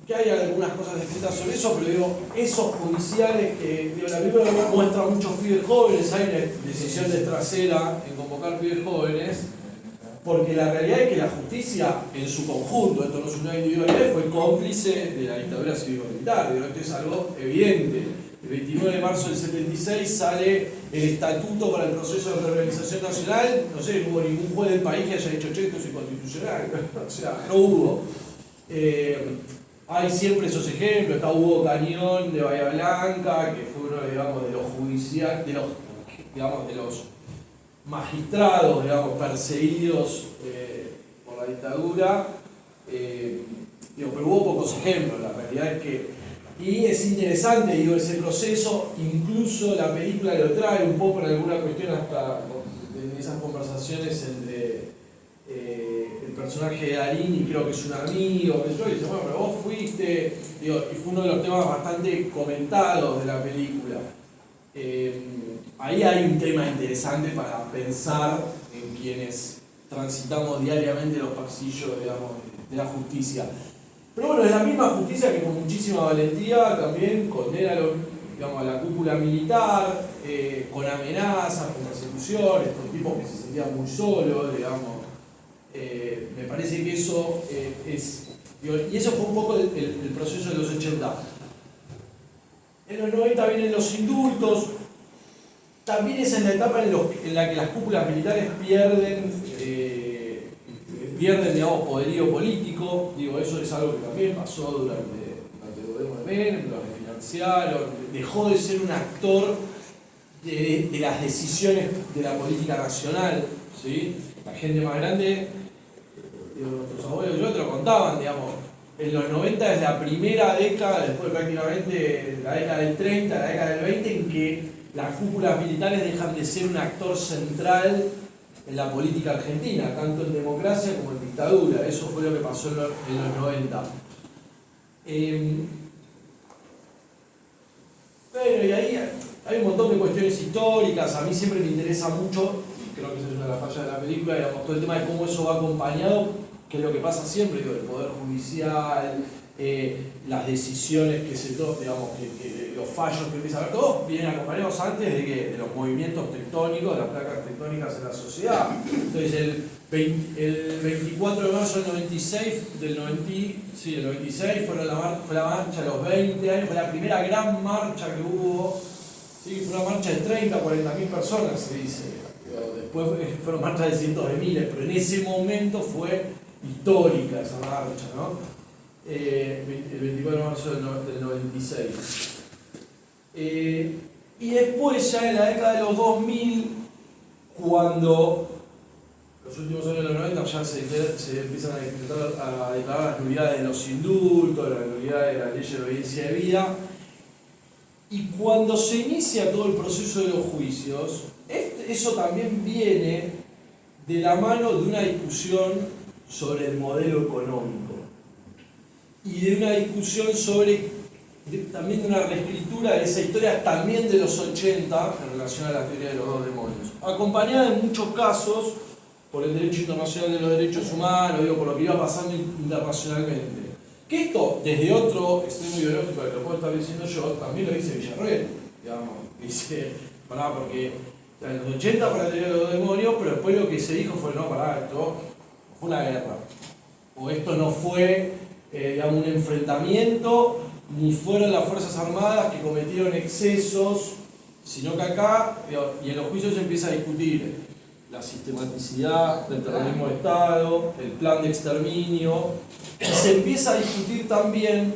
que hay algunas cosas escritas sobre eso, pero digo, esos judiciales que, digo, la película muestra muchos pibes jóvenes, hay una decisión de trasera en convocar pibes jóvenes, porque la realidad es que la justicia en su conjunto, esto no es una individualidad, fue cómplice de la dictadura cívico-militar, digo, esto es algo evidente. el 29 de marzo del 76 sale el Estatuto para el Proceso de Reorganización Nacional. No sé, no hubo ningún juez del país que haya dicho, che, esto es inconstitucional. O sea, no hubo. Hay siempre esos ejemplos. Está Hugo Cañón de Bahía Blanca, que fue uno, digamos, de los judiciales, de los magistrados, digamos, perseguidos por la dictadura. Pero hubo pocos ejemplos. La realidad es que, y es interesante, digo, ese proceso. Incluso la película lo trae un poco en alguna cuestión, hasta en esas conversaciones entre el personaje de Darín, y creo que es un amigo, y dice, bueno, pero vos fuiste, digo, y fue uno de los temas bastante comentados de la película. Ahí hay un tema interesante para pensar en quienes transitamos diariamente los pasillos, digamos, de la justicia. Pero bueno, es la misma justicia que con muchísima valentía también condena digamos, a la cúpula militar, con amenazas, con persecuciones, con tipos que se sentían muy solos, digamos. Me parece que eso y eso fue un poco el proceso de los 80. En los 90 vienen los indultos. También esa es la etapa en la que las cúpulas militares pierden, digamos, poderío político. Digo, eso es algo que también pasó durante el gobierno de Menem, lo refinanciaron, dejó de ser un actor de las decisiones de la política nacional, ¿sí? La gente más grande, nuestros abuelos y yo te lo contaban, digamos, en los 90 es la primera década, después prácticamente la década del 30, la década del 20, en que las cúpulas militares dejan de ser un actor central en la política argentina, tanto en democracia como en dictadura. Eso fue lo que pasó en los 90. Bueno, y ahí hay un montón de cuestiones históricas. A mí siempre me interesa mucho, y creo que esa es una de las fallas de la película, digamos, todo el tema de cómo eso va acompañado, que es lo que pasa siempre, digo, el Poder Judicial, las decisiones que se toman, digamos, que los fallos que empiezan a ver, todos vienen acompañados antes de los movimientos tectónicos, de las placas tectónicas en la sociedad. Entonces, el 24 de marzo del 96, del 96 fue la marcha de los 20 años, fue la primera gran marcha que hubo, ¿sí? Fue una marcha de 30, 40.000 personas, se dice. Después fueron marchas de cientos de miles, pero en ese momento fue histórica esa marcha, ¿no? El 24 de marzo del 96. Y después, ya en la década de los 2000, cuando los últimos años de los 90 ya se empiezan a declarar las nulidades de los indultos, la nulidad de la ley de obediencia de vida, y cuando se inicia todo el proceso de los juicios, eso también viene de la mano de una discusión sobre el modelo económico y de una discusión también de una reescritura de esa historia también de los 80 en relación a la teoría de los dos demonios, acompañada en muchos casos por el derecho internacional de los derechos humanos, digo, por lo que iba pasando internacionalmente. Que esto, desde otro extremo ideológico que lo puedo estar diciendo yo, también lo dice Villarroel, digamos, dice, porque en los 80 fue la teoría de los demonios, pero después lo que se dijo fue, no, esto fue una guerra, o esto no fue, digamos, un enfrentamiento, ni fueron las Fuerzas Armadas que cometieron excesos, sino que acá, y en los juicios se empieza a discutir la sistematicidad del terrorismo de Estado, el plan de exterminio, y se empieza a discutir también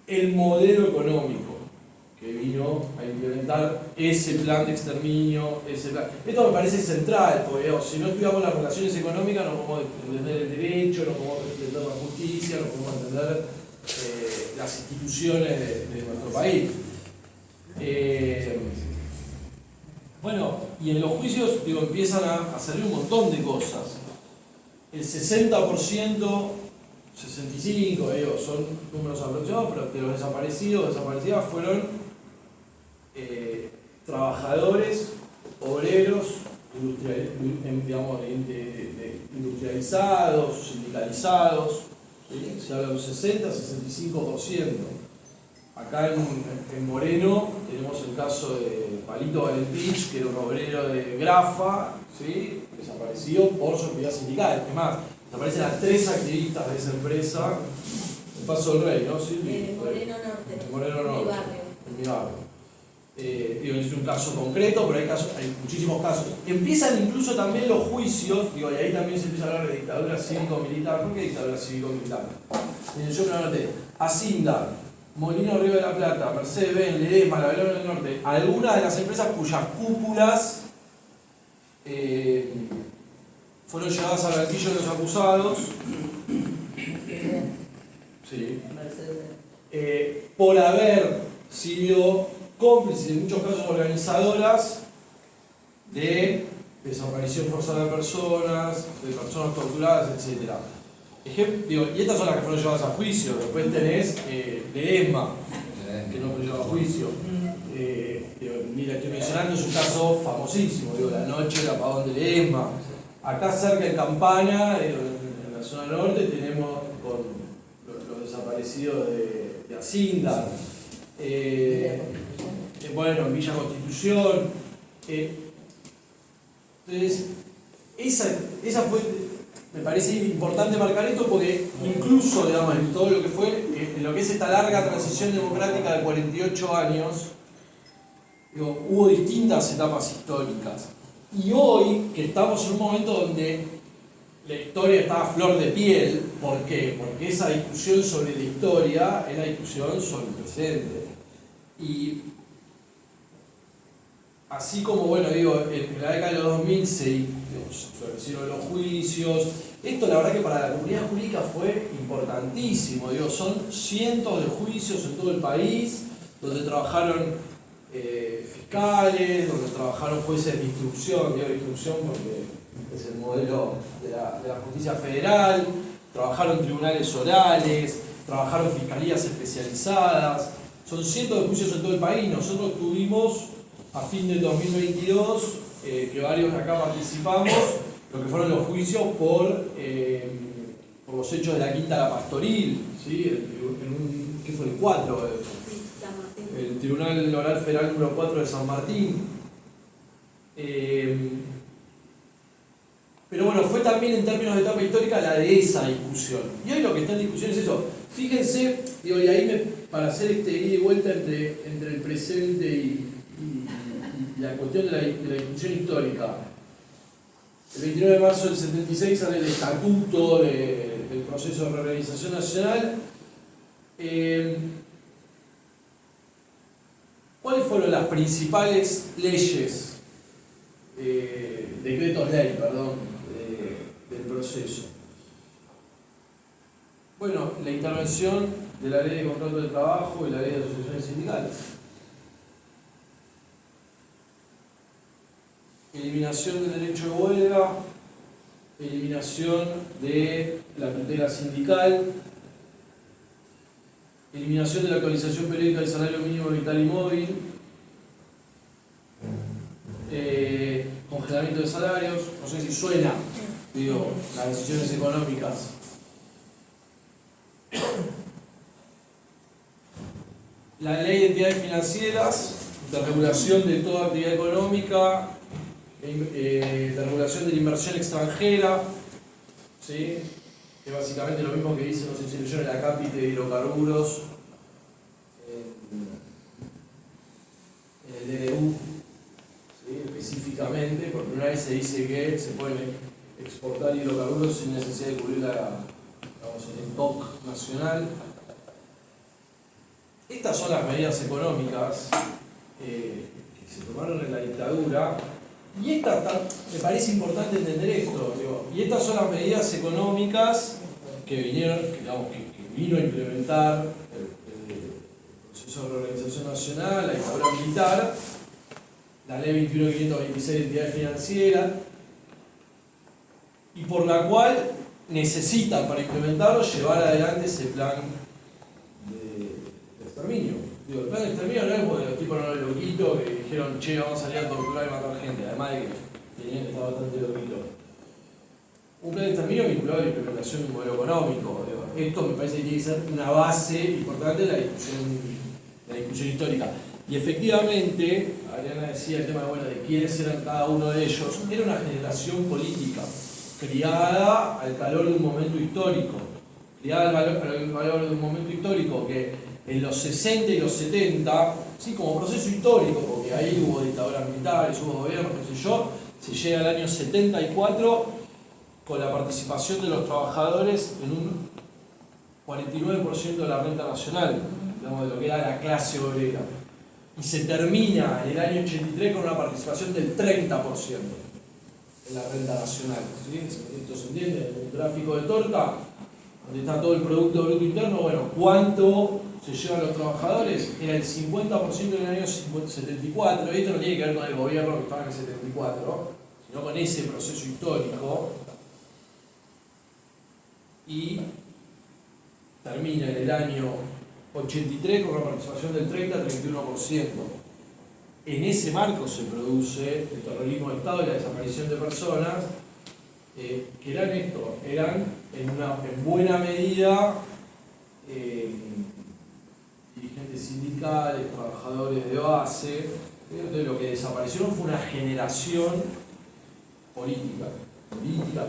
el modelo económico que vino a implementar ese plan de exterminio, Esto me parece central, porque si no estudiamos las relaciones económicas no podemos entender el derecho, no podemos entender la justicia, no podemos entender las instituciones de nuestro país. Bueno, y en los juicios empiezan a salir un montón de cosas. El 60%, 65, son números aproximados, pero de los desaparecidas fueron trabajadores, obreros, industrializados, sindicalizados, ¿sí? Se habla de un 60-65%. Acá en Moreno tenemos el caso de Palito Valentich, que era un obrero de Grafa, ¿sí? Desaparecido por su actividad sindical. Es más, desaparecen a 3 activistas de esa empresa en Paso del Rey, ¿no? ¿Sí? En Moreno Norte. En Moreno Norte. En mi barrio. En mi barrio. Es un caso concreto, pero hay muchísimos casos. Empiezan incluso también los juicios, y ahí también se empieza a hablar de dictadura cívico-militar. ¿Por qué dictadura cívico-militar? Yo me anoté: Asindar, Molino Río de la Plata, Mercedes-Benz, Ledesma, La Belgrano del Norte, algunas de las empresas cuyas cúpulas fueron llevadas al banquillo de los acusados. Sí. Por haber sido cómplices, en muchos casos organizadoras, de desaparición forzada de personas torturadas, etc. Y estas son las que fueron llevadas a juicio. Después tenés Ledesma, que no fue llevado a juicio. Mira, estoy mencionando, es un caso famosísimo, la noche del apagón de Ledesma. Acá cerca en Campana, en la zona norte, tenemos con los desaparecidos de Asindar. Bueno, en Villa Constitución. Entonces, esa fue, me parece importante marcar esto porque incluso, digamos, en todo lo que fue, en lo que es esta larga transición democrática de 48 años, hubo distintas etapas históricas. Y hoy, que estamos en un momento donde la historia está a flor de piel, ¿por qué? Porque esa discusión sobre la historia es la discusión sobre el presente. Y así como, bueno, en la década de los 2000 se florecieron los juicios, esto la verdad que para la comunidad jurídica fue importantísimo, son cientos de juicios en todo el país, donde trabajaron fiscales, donde trabajaron jueces de instrucción, porque es el modelo de la justicia federal, trabajaron tribunales orales, trabajaron fiscalías especializadas, son cientos de juicios en todo el país. Nosotros tuvimos a fin del 2022, que varios de acá participamos, lo que fueron los juicios por los hechos de la Quinta La Pastoril, ¿sí? ¿Qué fue? El 4, el Tribunal Oral Federal número 4 de San Martín. Pero bueno, fue también en términos de etapa histórica la de esa discusión. Y hoy lo que está en discusión es eso. Fíjense, y ahí para hacer ida y vuelta entre el presente y la cuestión de la discusión histórica. El 29 de marzo del 76 sale el estatuto del proceso de reorganización nacional. ¿Cuáles fueron las principales leyes, decretos ley, del proceso? Bueno, la intervención de la ley de contrato de trabajo y la ley de asociaciones sindicales. Eliminación del derecho de huelga, eliminación de la tutela sindical, eliminación de la actualización periódica del salario mínimo vital y móvil, congelamiento de salarios, no sé si suena, las decisiones económicas. La ley de entidades financieras, de regulación de toda actividad económica, de regulación de la inversión extranjera, ¿sí? Que básicamente lo mismo que dice, no sé si leyeron la cápita de hidrocarburos, en el DNU, ¿sí? Específicamente, por primera vez se dice que se pueden exportar hidrocarburos sin necesidad de cubrir el stock nacional. Estas son las medidas económicas que se tomaron en la dictadura. Y me parece importante entender esto, y estas son las medidas económicas que vino a implementar el proceso de reorganización nacional, la dictadura militar, la ley 21.526 de entidades financieras, y por la cual necesitan, para implementarlo, llevar adelante ese plan de exterminio. El plan de exterminio no es como de los tipos loquitos que dijeron, che, vamos a salir a torturar y matar gente, además de que tenían que estar bastante loquitos. Un plan de exterminio vinculado a la implementación de un modelo económico. Esto me parece que tiene que ser una base importante de la discusión histórica. Y efectivamente, Ariana decía el tema de quiénes eran cada uno de ellos. Era una generación política, criada al calor de un momento histórico. Criada al valor de un momento histórico que en los 60 y los 70, ¿sí? Como proceso histórico, porque ahí hubo dictaduras militares, hubo gobiernos, qué sé yo, se llega al año 74 con la participación de los trabajadores en un 49% de la renta nacional, digamos, de lo que era la clase obrera. Y se termina en el año 83 con una participación del 30% en la renta nacional. ¿Sí? Esto se entiende, en un gráfico de torta, donde está todo el Producto Bruto Interno, bueno, ¿cuánto se llevan los trabajadores? Era el 50% en el año 74, y esto no tiene que ver con el gobierno que estaba en el 74, sino con ese proceso histórico, y termina en el año 83 con una participación del 30-31%. En ese marco se produce el terrorismo de Estado y la desaparición de personas que eran esto, eran en buena medida dirigentes sindicales, trabajadores de base. Entonces lo que desaparecieron fue una generación política,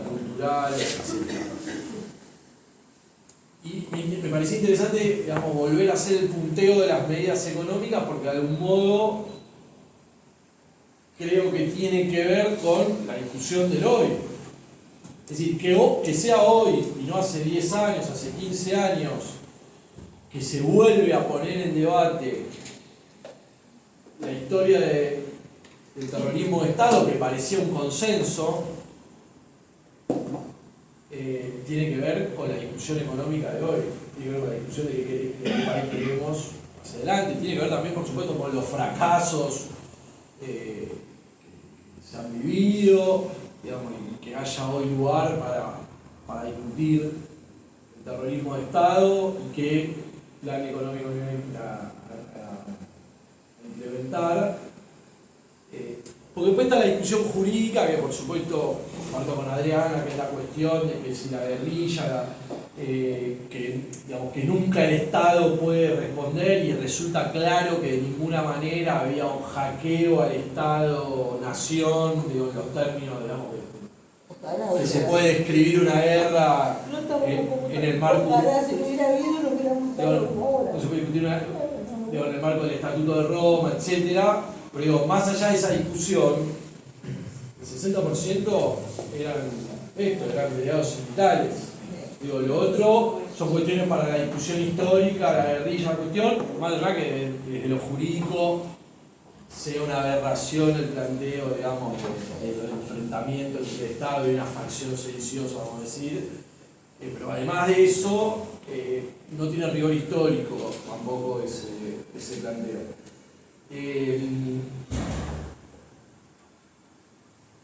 cultural, etc. Y me parecía interesante, digamos, volver a hacer el punteo de las medidas económicas porque de algún modo creo que tiene que ver con la discusión del hoy. Es decir, que sea hoy y no hace 10 años, hace 15 años, que se vuelve a poner en debate la historia del terrorismo de Estado, que parecía un consenso, tiene que ver con la discusión económica de hoy, tiene que ver con la discusión de qué país queremos hacia adelante, tiene que ver también, por supuesto, con los fracasos que se han vivido, digamos, y que haya hoy lugar para discutir el terrorismo de Estado y qué plan económico viene a implementar. Porque después está la discusión jurídica, que por supuesto comparto con Adriana, que es la cuestión de que si la guerrilla, que nunca el Estado puede responder, y resulta claro que de ninguna manera había un hackeo al Estado-nación, en los términos, digamos, que se puede describir una guerra en el marco. No se puede discutir en el marco del Estatuto de Roma, etcétera. Pero digo, más allá de esa discusión, el 60% eran delegados sindicales. Digo, lo otro son cuestiones para la discusión histórica, la guerrilla, la cuestión, más allá que desde lo jurídico sea una aberración el planteo, digamos, del enfrentamiento entre el Estado y una facción sediciosa, vamos a decir. Pero además de eso, no tiene rigor histórico tampoco ese planteo.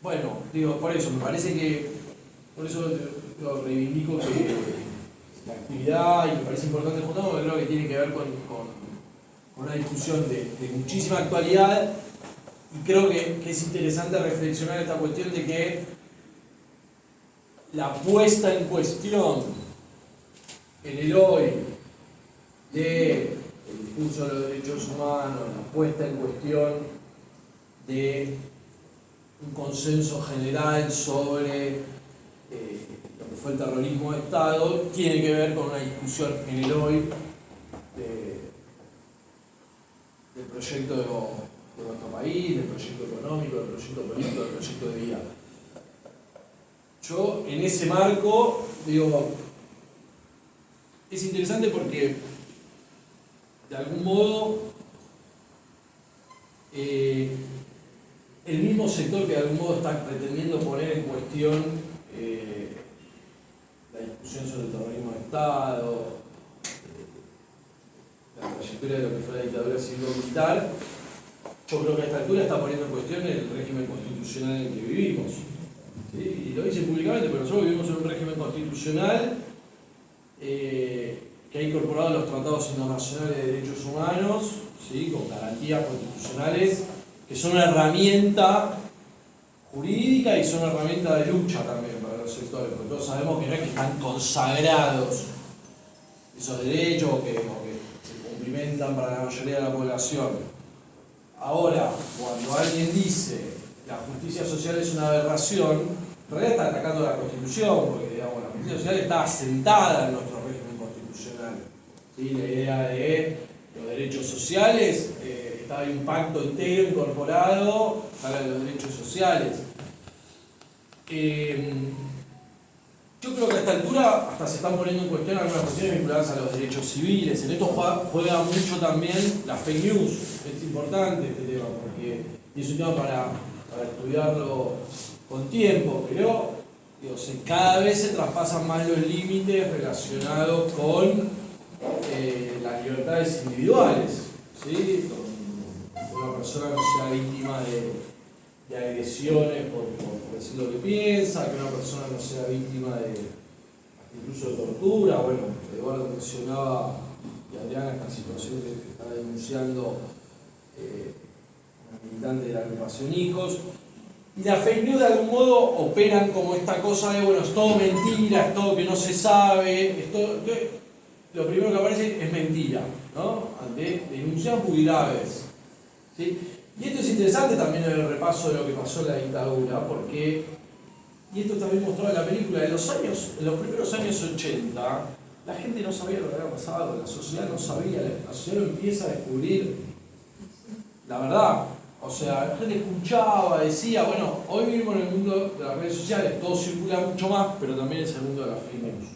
Bueno, digo, por eso, me parece que, por eso lo reivindico que la actividad, y me parece importante juntarnos, porque creo que tiene que ver con una discusión de muchísima actualidad, y creo que es interesante reflexionar esta cuestión de que la puesta en cuestión en el hoy de el discurso de los derechos humanos, la puesta en cuestión de un consenso general sobre lo que fue el terrorismo de Estado, tiene que ver con una discusión en el hoy del proyecto de nuestro país, del proyecto económico, del proyecto político, del proyecto de vida. Yo, en ese marco, digo, es interesante porque de algún modo el mismo sector que de algún modo está pretendiendo poner en cuestión la discusión sobre el terrorismo de Estado, la trayectoria de lo que fue la dictadura civil-militar, yo creo que a esta altura está poniendo en cuestión el régimen constitucional en el que vivimos. ¿Sí? Y lo dice públicamente, pero nosotros vivimos en un régimen constitucional que ha incorporado los tratados internacionales de derechos humanos, ¿sí? Con garantías constitucionales que son una herramienta jurídica y son una herramienta de lucha también para los sectores, porque todos sabemos que no es que están consagrados esos derechos o que se cumplimentan para la mayoría de la población. Ahora, cuando alguien dice la justicia social es una aberración, en realidad está atacando la Constitución, porque digamos, la justicia social está asentada en nuestro régimen constitucional. ¿sí? La idea de los derechos sociales, está ahí un pacto entero incorporado, habla de los derechos sociales. Yo creo que a esta altura hasta se están poniendo en cuestión algunas cuestiones vinculadas a los derechos civiles. En esto juega mucho también la fake news. Es importante este tema porque es un tema para estudiarlo con tiempo, pero digo, cada vez se traspasan más los límites relacionados con las libertades individuales, ¿sí? Con una persona no sea víctima de agresiones por decir lo que piensa, que una persona no sea víctima de incluso de tortura. Bueno, Eduardo mencionaba y Adriana esta situación que está denunciando una militante de la agrupación Hijos. Y las fake news de algún modo operan como esta cosa de, bueno, es todo mentira, es todo que no se sabe, lo primero que aparece es mentira, ¿no? Ante denuncias muy graves, ¿sí? Y esto es interesante también en el repaso de lo que pasó en la dictadura, porque, y esto también mostrado en la película, en los primeros años 80, la gente no sabía lo que había pasado, la sociedad no sabía, la sociedad lo empieza a descubrir, la verdad. O sea, la gente escuchaba, decía, bueno, hoy vivimos en el mundo de las redes sociales, todo circula mucho más, pero también es el mundo de las fake news.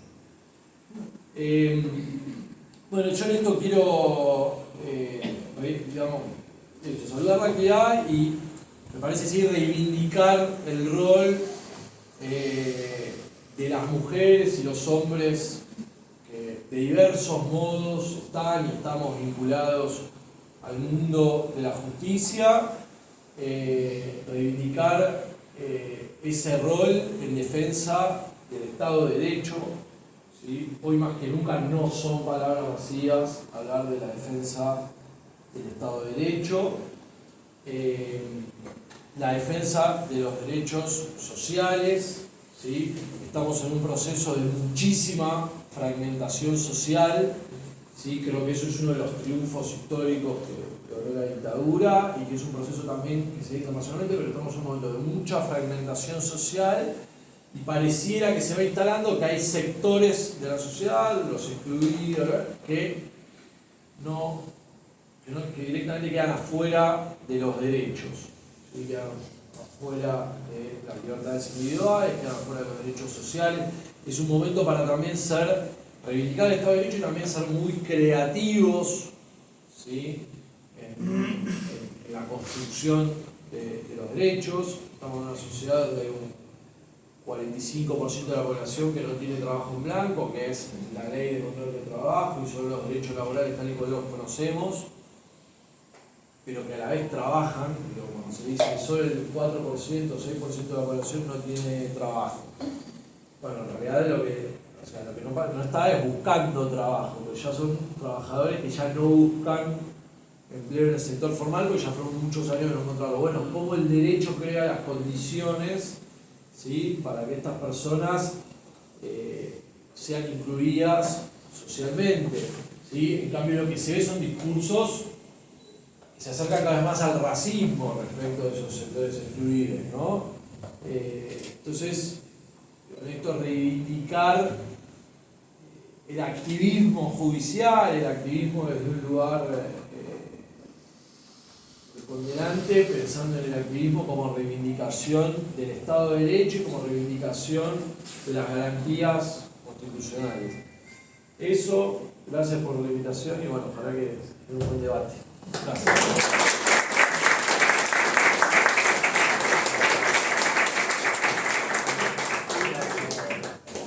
Bueno, yo en esto quiero, digamos, saludar la actividad y me parece sí reivindicar el rol de las mujeres y los hombres que de diversos modos están y estamos vinculados al mundo de la justicia, reivindicar ese rol en defensa del Estado de Derecho, ¿sí? Hoy más que nunca no son palabras vacías hablar de la defensa del Estado de Derecho, la defensa de los derechos sociales, ¿sí? Estamos en un proceso de muchísima fragmentación social, ¿sí? Creo que eso es uno de los triunfos históricos que logró la dictadura y que es un proceso también que se da internacionalmente, pero estamos en un momento de mucha fragmentación social y pareciera que se va instalando que hay sectores de la sociedad, los excluidos, que directamente quedan afuera de los derechos, ¿sí? Quedan afuera de las libertades individuales, quedan afuera de los derechos sociales. Es un momento para también reivindicar el Estado de Derecho y también ser muy creativos, ¿sí? en la construcción de los derechos. Estamos en una sociedad donde hay un 45% de la población que no tiene trabajo en blanco, que es la ley de control de trabajo y sobre los derechos laborales tal y como los conocemos, pero que a la vez trabajan, pero cuando se dice que solo el 4% o 6% de la población no tiene trabajo. Bueno, en realidad lo que no está es buscando trabajo, porque ya son trabajadores que ya no buscan empleo en el sector formal, porque ya fueron muchos años de no encontrarlo. Bueno, cómo el derecho crea las condiciones, ¿sí? Para que estas personas sean incluidas socialmente, ¿sí? En cambio, lo que se ve son discursos que se acercan cada vez más al racismo respecto de esos sectores excluidos, ¿no? Entonces, con esto reivindicar el activismo judicial, el activismo desde un lugar preponderante, pensando en el activismo como reivindicación del Estado de Derecho y como reivindicación de las garantías constitucionales. Eso, gracias por la invitación y bueno, ojalá que sea un buen debate. Gracias.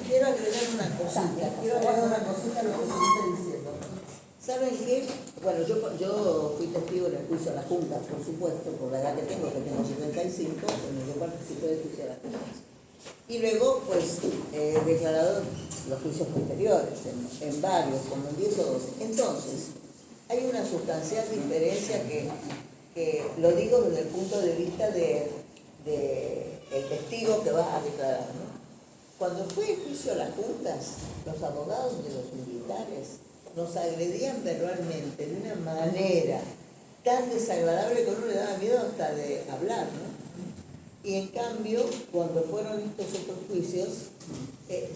Quiero agregar una cosita a lo que se está diciendo. ¿Saben qué? Bueno, yo fui testigo en el juicio a las juntas, por supuesto, por la edad que tengo 75, cuando yo participé del juicio a las juntas. Y luego, pues, he declarado los juicios posteriores, en varios, como en 10 o 12. Entonces, hay una sustancial diferencia que lo digo desde el punto de vista del testigo que va a declarar, ¿no? Cuando fue el juicio a las juntas, los abogados de los militares nos agredían verbalmente de una manera tan desagradable que a uno le daba miedo hasta de hablar, ¿no? Y en cambio, cuando fueron estos otros juicios,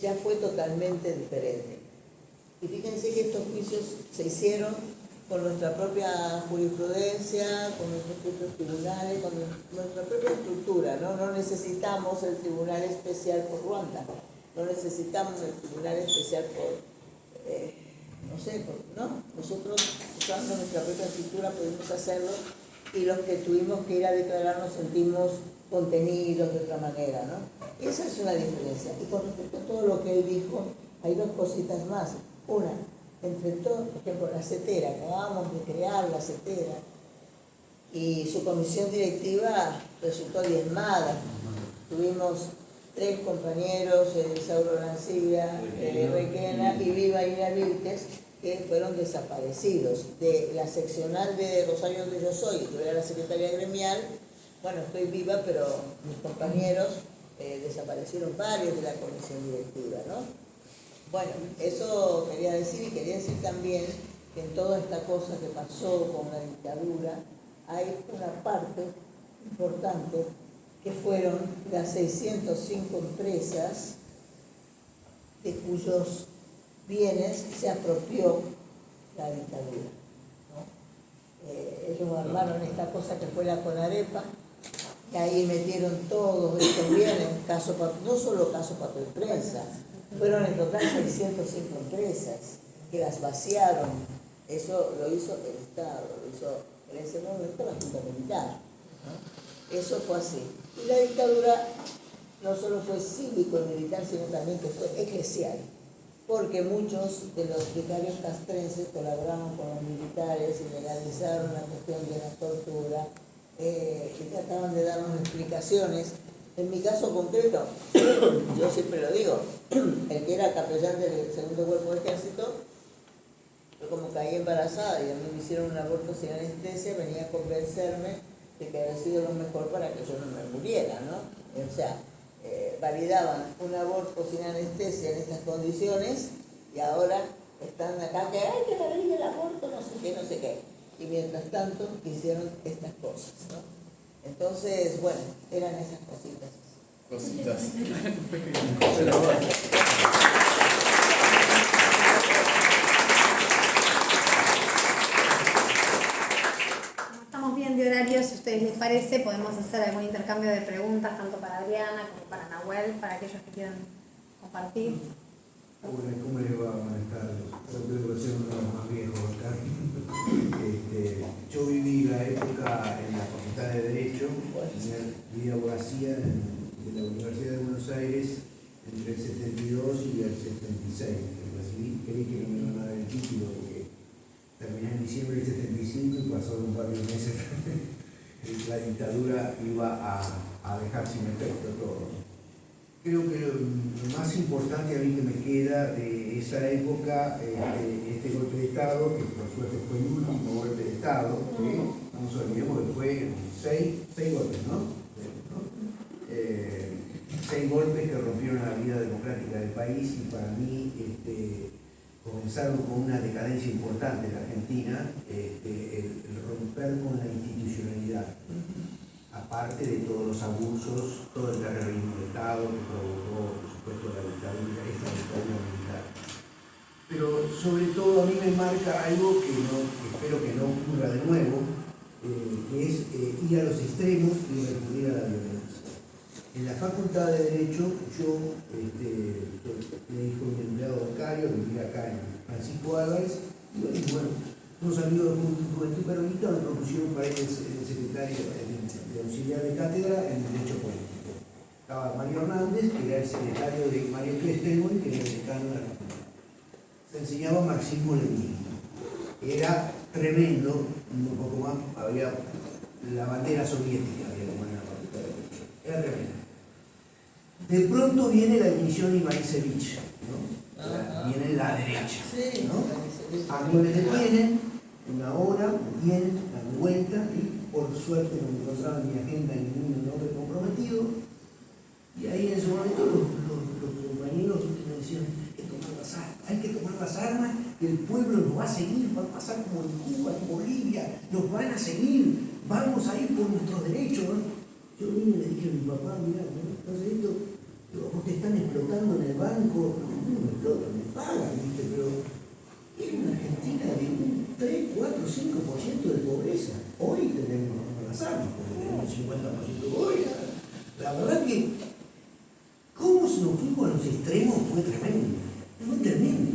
ya fue totalmente diferente. Y fíjense que estos juicios se hicieron con nuestra propia jurisprudencia, con nuestros propios tribunales, con nuestra propia estructura, ¿no? No necesitamos el Tribunal Especial por Ruanda, no necesitamos el Tribunal Especial por, no, nosotros usando nuestra propia estructura podemos hacerlo, y los que tuvimos que ir a declarar nos sentimos contenidos de otra manera, ¿no? Esa es una diferencia. Y con respecto a todo lo que él dijo, hay dos cositas más. Una, entre todo, por ejemplo, la CETERA, acabamos de crear la CETERA, y su comisión directiva resultó diezmada. Tuvimos 3 compañeros, Sauro Lancilla, Requena y Viva Ina Vilques, que fueron desaparecidos. De la seccional de Rosario donde yo soy, yo era la secretaria gremial, bueno, estoy viva, pero mis compañeros desaparecieron varios de la comisión directiva, ¿no? Bueno, eso quería decir, y quería decir también que en toda esta cosa que pasó con la dictadura, hay una parte importante que fueron las 605 empresas de cuyos bienes se apropió la dictadura, ¿no? Ellos armaron esta cosa que fue la Conarepa, y ahí metieron todos estos bienes, no solo caso Papel Prensa, fueron en total 605 empresas que las vaciaron. Eso lo hizo el Estado, lo hizo en ese momento la Junta Militar, ¿no? Eso fue así. Y la dictadura no solo fue cívico y militar, sino también que fue eclesial, porque muchos de los vicarios castrenses colaboraron con los militares y legalizaron la cuestión de la tortura, y trataban de darnos explicaciones. En mi caso concreto, yo siempre lo digo, el que era capellán del segundo cuerpo de ejército, yo como caí embarazada y a mí me hicieron un aborto sin anestesia, venía a convencerme de que había sido lo mejor para que yo no me muriera, ¿no? O sea, validaban un aborto sin anestesia en estas condiciones, y ahora están acá que hay que validar el aborto, no sé qué, no sé qué. Y mientras tanto hicieron estas cosas, ¿no? Entonces, bueno, eran esas cositas. Como estamos bien de horario, si a ustedes les parece, podemos hacer algún intercambio de preguntas, tanto para Adriana como para Nahuel, para aquellos que quieran compartir. Bueno, ¿cómo le va a estar? Yo creo que ser uno de los más viejos acá. Yo viví la época en la Facultad de Derecho, vi abogacía de la Universidad de Buenos Aires entre el 72 y el 76. Creí que no me iban a dar el título porque terminé en diciembre del 75 y pasaron varios meses. La dictadura iba a dejar sin efecto todo. Creo que lo más importante a mí que me queda de esa época, este golpe de Estado, que por suerte fue el último golpe de Estado, no nos olvidemos que fue seis golpes, ¿no? 6 golpes que rompieron la vida democrática del país, y para mí comenzaron con una decadencia importante en la Argentina, el romper con la institucionalidad. Aparte de todos los abusos, todo el terrorismo de Estado que provocó, por supuesto, la dictadura, esta dictadura militar. Pero sobre todo a mí me marca algo que espero que no ocurra de nuevo, que es ir a los extremos y recurrir a la violencia. En la Facultad de Derecho, yo le dijo a mi empleado bancario, vivía acá en Francisco Álvarez, y bueno, unos amigos de Juventud Peronista me propusieron para ir el secretario de auxiliar de cátedra en Derecho Político. Estaba Mario Hernández, que era el secretario de Mario Crestelman, que era el decano de la República. Se enseñaba marxismo-leninismo. Era tremendo, un poco más, había la bandera soviética, había como en la Facultad de Derecho. Era tremendo. De pronto viene la dimisión Ivanisevich, ¿no? Viene la derecha, ¿no? A mí me detienen, una hora, me tienen, dan vuelta, y por suerte no encontraba en mi agenda ningún nombre comprometido, y ahí en ese momento los compañeros me decían, hay que tomar las armas, el pueblo nos va a seguir, va a pasar como en Cuba, en Bolivia, nos van a seguir, vamos a ir por nuestros derechos, ¿no? Yo vine y le dije a mi papá, mira, ¿no? Entonces esto, vos te están explotando en el banco, no me explotan, me pagan, ¿viste? Pero alcanzamos, porque tenemos el 50% de gobierno. La verdad que cómo se nos fuimos a los extremos fue tremendo. Fue tremendo.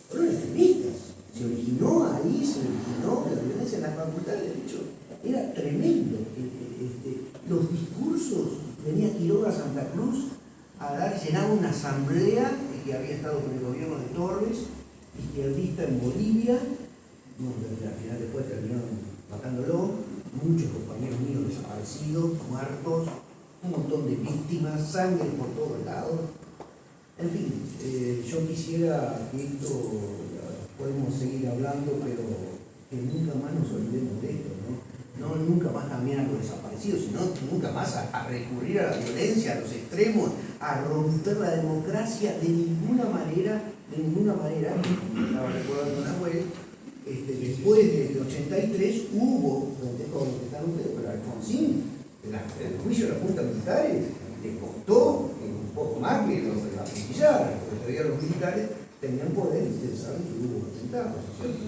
Fueron extremistas. Se originó ahí, se originó la violencia en la facultad de Derecho. Era tremendo. Los discursos, venía Quiroga a Santa Cruz a dar, llenaba una asamblea que había estado con el gobierno de Torres, izquierdista en Bolivia. Bueno, al final después terminaron matándolo. Muchos compañeros míos desaparecidos, muertos, un montón de víctimas, sangre por todos lados. En fin, yo quisiera que esto, podemos seguir hablando, pero que nunca más nos olvidemos de esto, ¿no? No nunca más también a los desaparecidos, sino nunca más a recurrir a la violencia, a los extremos, a romper la democracia de ninguna manera, estaba recordando a Nahuel, después del 83 hubo, pero Alfonsín, el juicio de las juntas militares, le costó un poco más que los de la fusilar, porque todavía los militares tenían poder y ustedes saben que hubo atentados, ¿cierto?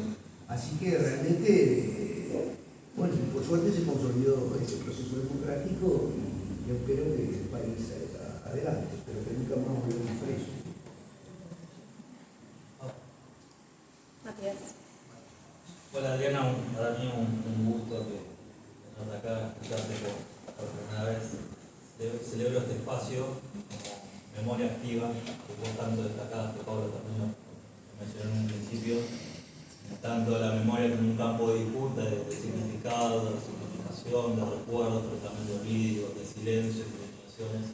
Así que realmente, bueno, por suerte se consolidó ese proceso democrático y yo espero que el país salga adelante, pero que nunca más volvamos a eso. Matías. Hola Adriana, para mí un gusto que nos acá escucharte por primera vez. Celebro este espacio como memoria activa, que vos tanto destacaste, Pablo también lo mencionó en un principio, tanto la memoria como un campo de disputa, de significado, de significación, de recuerdos, pero también de olvido, de silencio, de investigaciones.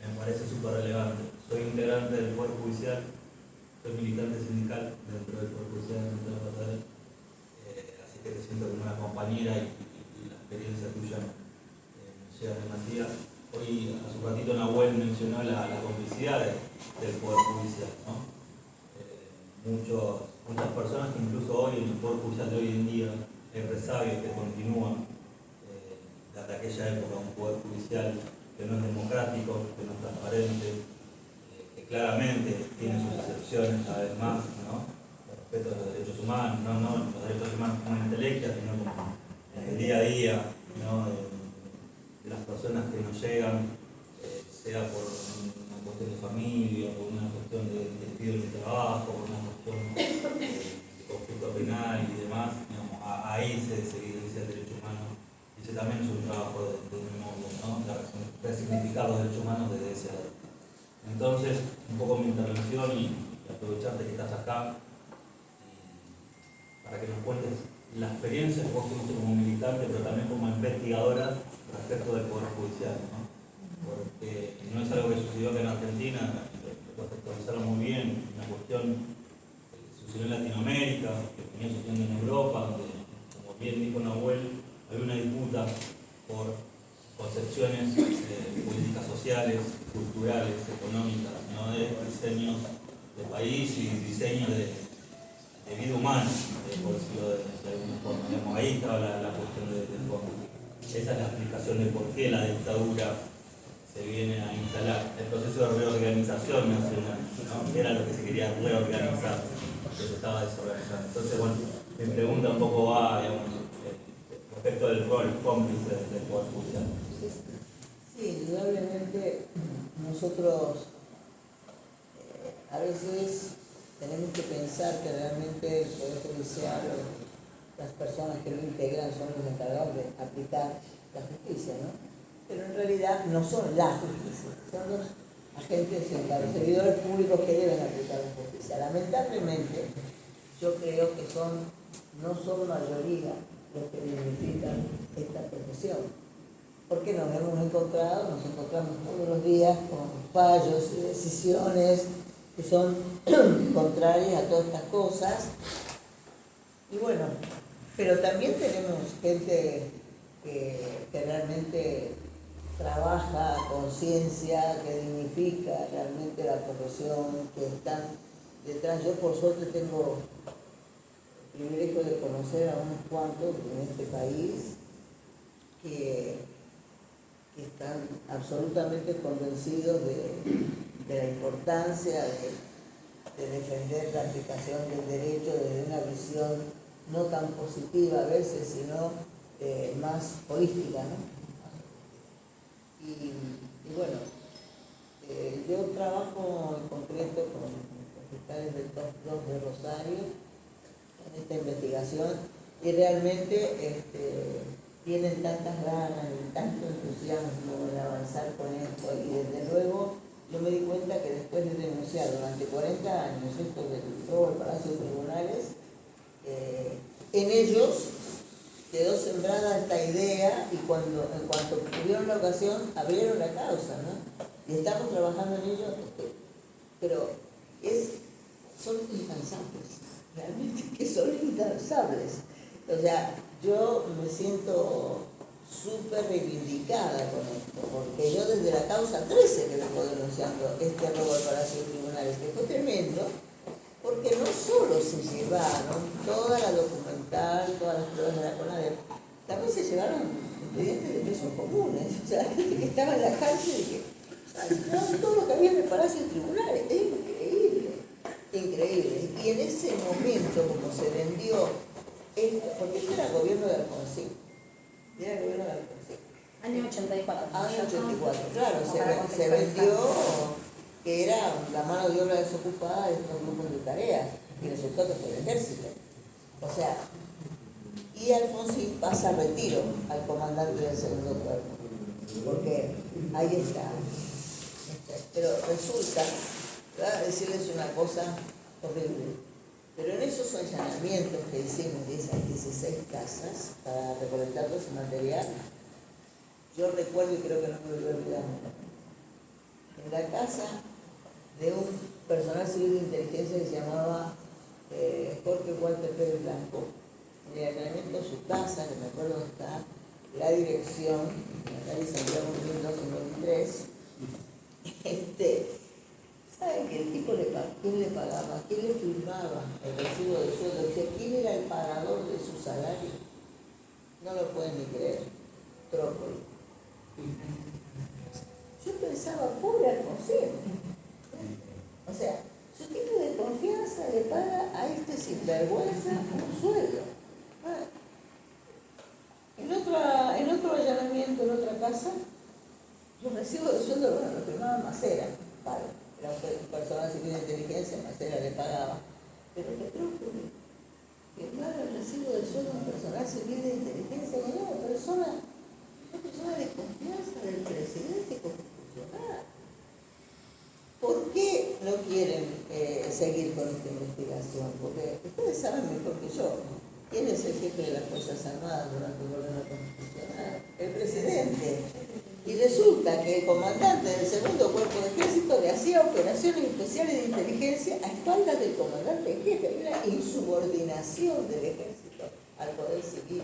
Me parece súper relevante. Soy integrante del Poder Judicial, soy militante sindical dentro del Poder Judicial, dentro de la batalla, así que te siento como una compañera y la experiencia tuya llega demasiado. Hoy, hace un ratito, Nahuel mencionó la complicidad del Poder Judicial, ¿no? Muchas personas que incluso hoy, en el Poder Judicial de hoy en día, hay resabios que continúan desde aquella época, un Poder Judicial que no es democrático, que no es transparente, que claramente tiene sus excepciones cada vez más, ¿no? Respeto a los derechos humanos, no los derechos humanos como intelectuales, sino como en el día a día, ¿no? De las personas que nos llegan, sea por una cuestión de familia, por una cuestión de despido en el trabajo, por una cuestión de conflicto penal y demás, digamos, ahí se evidencia el derecho humano. Y ese también es un trabajo de memoria, ¿no? De resignificar los derechos humanos desde ese lado. Entonces, un poco mi intervención y aprovecharte que estás acá para que nos cuentes la experiencia que vos tuviste como militante, pero también como investigadora respecto del Poder Judicial, ¿no? Porque no es algo que sucedió acá en Argentina, lo contextualizaron muy bien, una cuestión que sucedió en Latinoamérica, que venía sucediendo en Europa, donde, como bien dijo Nahuel, hay una disputa por concepciones políticas sociales, culturales, económicas, ¿no? De diseños de país y diseños de vida humana, por decirlo de alguna forma. Digamos, ahí estaba la cuestión de fondo. Esa es la explicación de por qué la dictadura se viene a instalar. El proceso de reorganización nacional, ¿no? Era lo que se quería reorganizar, que se estaba desorganizando. Entonces, bueno, mi pregunta un poco va, digamos, respecto del rol cómplice del Poder Judicial. Sí, indudablemente nosotros a veces tenemos que pensar que realmente el Poder Judicial, las personas que lo integran son los encargados de aplicar la justicia, ¿no? Pero en realidad no son la justicia, son los agentes encargados, servidores públicos que deben aplicar la justicia. Lamentablemente, yo creo que no son mayoría los que dignifican esta profesión. Porque nos encontramos todos los días con fallos y decisiones que son contrarias a todas estas cosas. Y bueno, pero también tenemos gente que realmente trabaja a conciencia, que dignifica realmente la profesión, que están detrás. Yo por suerte tengo el privilegio de conocer a unos cuantos en este país que están absolutamente convencidos de la importancia de defender la aplicación del derecho desde una visión no tan positiva a veces, sino más holística, ¿no? Y bueno, yo trabajo en concreto con fiscales del Top 2 de Rosario en esta investigación y realmente tienen tantas ganas y tanto entusiasmo en avanzar con esto, y desde luego yo me di cuenta que después de denunciar durante 40 años esto del robo al Palacio de Tribunales, en ellos quedó sembrada esta idea, y en cuanto tuvieron la ocasión abrieron la causa, ¿no? Y estamos trabajando en ello, pero son incansables, realmente que son incansables. O sea, yo me siento súper reivindicada con esto, porque yo desde la causa 13 que vengo denunciando este robo al Palacio de Tribunales, que fue tremendo, porque no solo se llevaron toda la documental, todas las pruebas de la CONADEP, también se llevaron expedientes de pesos comunes, o sea, gente que estaba en la cárcel y que se llevaron todo lo que había en el Palacio de Tribunales. Es increíble, increíble. Y en ese momento, como se vendió esto, porque esto era el gobierno de Alfonsín, era el gobierno de Alfonsín. Año 84. Año 84, claro, se vendió que era la mano de obra desocupada de estos grupos de tareas, y resultó que fue el ejército. O sea, y Alfonsín pasa a retiro al comandante del segundo cuerpo, porque ahí está. Pero resulta, voy a decirles una cosa horrible, pero en esos allanamientos que hicimos de esas 16 casas para recolectar todo ese material, yo recuerdo, y creo que no me lo voy a olvidar, en la casa de un personal civil de inteligencia que se llamaba Jorge Walter Pérez Blanco, en el allanamiento de su casa, que me acuerdo está la dirección, en la calle Santiago 1293, ¿saben que el tipo quién le pagaba, quién le firmaba el recibo de sueldo? O sea, ¿quién era el pagador de su salario? No lo pueden ni creer. Trócoli. Yo pensaba, pobre Alfonsín. O sea, su tipo de confianza le paga a este sinvergüenza un sueldo. En otro allanamiento, en otra casa, los recibos de sueldo, bueno, lo firmaba Macera, vale, era un personal civil de inteligencia, Macera le pagaba. Pero Petrópolis firmaba el recibo de sueldo a un personal civil de inteligencia, con una persona de confianza del presidente constitucional. ¿Por qué no quieren seguir con esta investigación? Porque ustedes saben mejor que yo quién es el jefe de las Fuerzas Armadas durante el gobierno constitucional, el presidente. Y resulta que el comandante del segundo cuerpo de ejército le hacía operaciones especiales de inteligencia a espaldas del comandante en jefe. Hay una insubordinación del ejército al poder civil.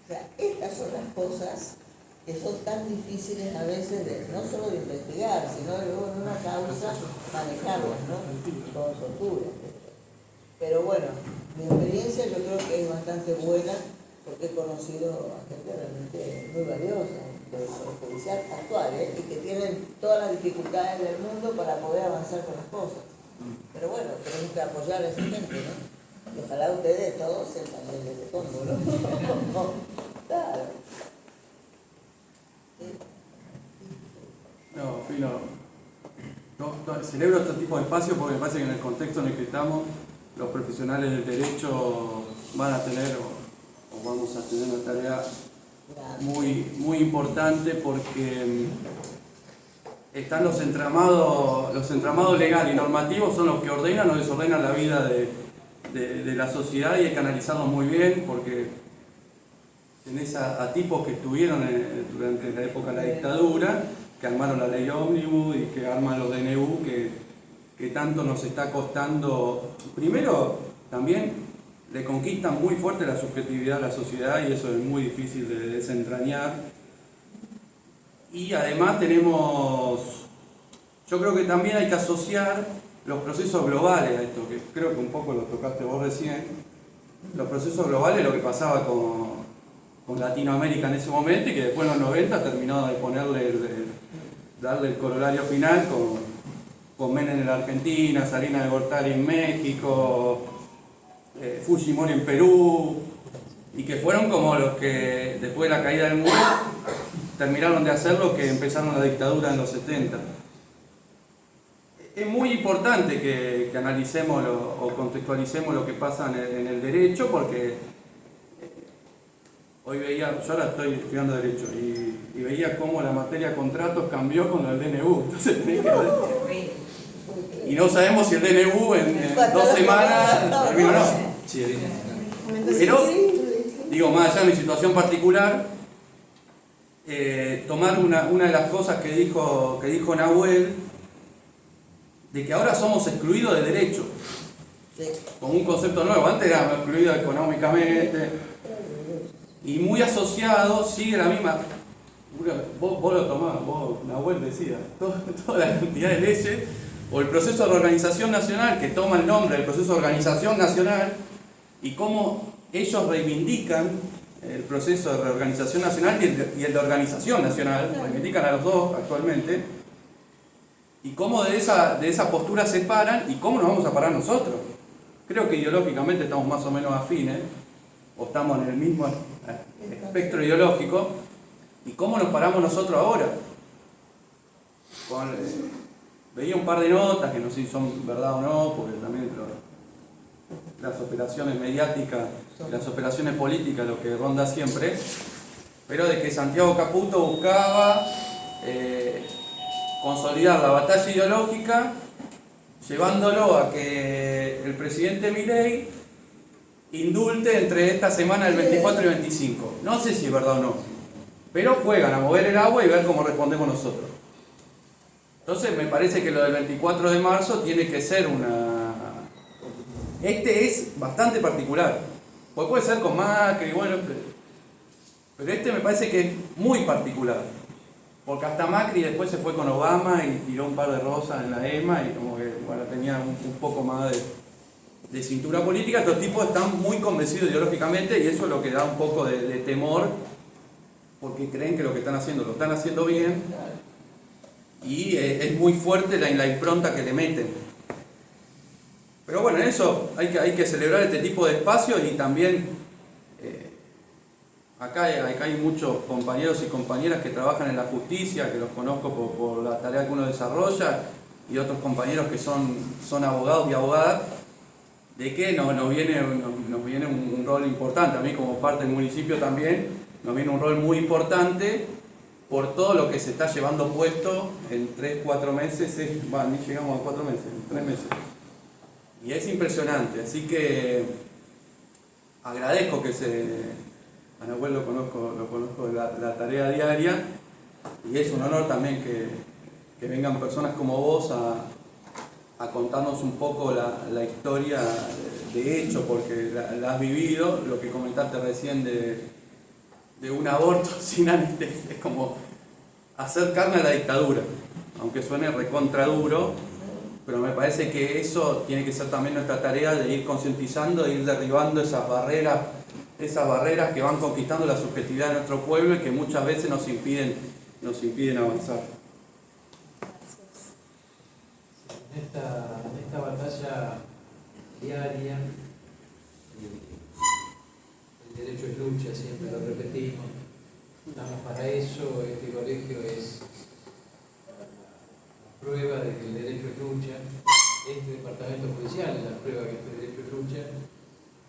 O sea, estas son las cosas que son tan difíciles a veces no solo de investigar, sino de luego en una causa manejarlas, ¿no? Con tortura. Pero bueno, mi experiencia yo creo que es bastante buena, porque he conocido a gente realmente muy valiosa del Poder Judicial actual, y que tienen todas las dificultades del mundo para poder avanzar con las cosas. Pero bueno, tenemos que apoyar a esa gente, ¿no? Y ojalá ustedes todos sepan desde el fondo, ¿no? Claro. No, Pino, celebro este tipo de espacios porque me parece que en el contexto en el que estamos, los profesionales del derecho van a tener o vamos a tener una tarea muy importante, porque están los entramados legales y normativos, son los que ordenan o desordenan la vida de la sociedad, y hay que analizarlos muy bien, porque tenés a tipos que estuvieron durante la época de la dictadura, que armaron la ley ómnibus y que arman los DNU, que tanto nos está costando. Primero, también le conquistan muy fuerte la subjetividad a la sociedad, y eso es muy difícil de desentrañar. Y además yo creo que también hay que asociar los procesos globales a esto, que creo que un poco lo tocaste vos recién. Los procesos globales, lo que pasaba con Latinoamérica en ese momento, y que después en los 90 terminó de darle el corolario final con Menem en la Argentina, Salinas de Gortari en México, Fujimori en Perú, y que fueron como los que después de la caída del muro terminaron de hacer lo que empezaron la dictadura en los 70. Es muy importante que analicemos o contextualicemos lo que pasa en el derecho, porque hoy veía, yo ahora estoy estudiando Derecho, y veía cómo la materia contratos cambió con el DNU. Entonces tenés que ver. Y no sabemos si el DNU en 2 semanas termina o no. Pero, digo, más allá de mi situación particular, tomar una de las cosas que dijo Nahuel, de que ahora somos excluidos de derecho, como un concepto nuevo. Antes éramos excluidos económicamente, y muy asociado, sigue la misma. Vos lo tomás, vos, Nahuel decía, toda la cantidad de leyes, o el proceso de reorganización nacional, que toma el nombre del proceso de organización nacional, y cómo ellos reivindican el proceso de reorganización nacional y el de organización nacional, reivindican a los dos actualmente, y cómo de esa postura se paran y cómo nos vamos a parar nosotros. Creo que ideológicamente estamos más o menos afines, o estamos en el mismo espectro ideológico, y cómo nos paramos nosotros ahora. Veía un par de notas que no sé si son verdad o no, porque también las operaciones mediáticas, las operaciones políticas, lo que ronda siempre, pero de que Santiago Caputo buscaba consolidar la batalla ideológica, llevándolo a que el presidente Milei indulte entre esta semana del 24 y 25. No sé si es verdad o no, pero juegan a mover el agua y ver cómo respondemos nosotros. Entonces me parece que lo del 24 de marzo tiene que ser Este es bastante particular, porque puede ser con Macri, bueno, pero este me parece que es muy particular, porque hasta Macri después se fue con Obama y tiró un par de rosas en la EMA y como que, bueno, tenía un poco más de cintura política. Estos tipos están muy convencidos ideológicamente y eso es lo que da un poco de temor, porque creen que lo que están haciendo lo están haciendo bien, y es muy fuerte la impronta que le meten. Pero bueno, en eso hay que celebrar este tipo de espacios, y también acá hay muchos compañeros y compañeras que trabajan en la justicia, que los conozco por la tarea que uno desarrolla, y otros compañeros que son abogados y abogadas, de que nos viene un rol importante. A mí como parte del municipio también nos viene un rol muy importante por todo lo que se está llevando puesto en 3-4 meses, ni llegamos a 4 meses, 3 meses. Y es impresionante, así que agradezco que a Nahuel lo conozco de la tarea diaria, y es un honor también que vengan personas como vos a contarnos un poco la historia de hecho, porque la has vivido. Lo que comentaste recién de un aborto sin anestesia, es como hacer carne a la dictadura, aunque suene recontra duro, pero me parece que eso tiene que ser también nuestra tarea, de ir concientizando, de ir derribando esas barreras que van conquistando la subjetividad de nuestro pueblo y que muchas veces nos impiden avanzar. En esta batalla diaria, el derecho es lucha, siempre lo repetimos, estamos para eso. Este colegio es la prueba de que el derecho es lucha, este departamento judicial es la prueba de que este derecho es lucha,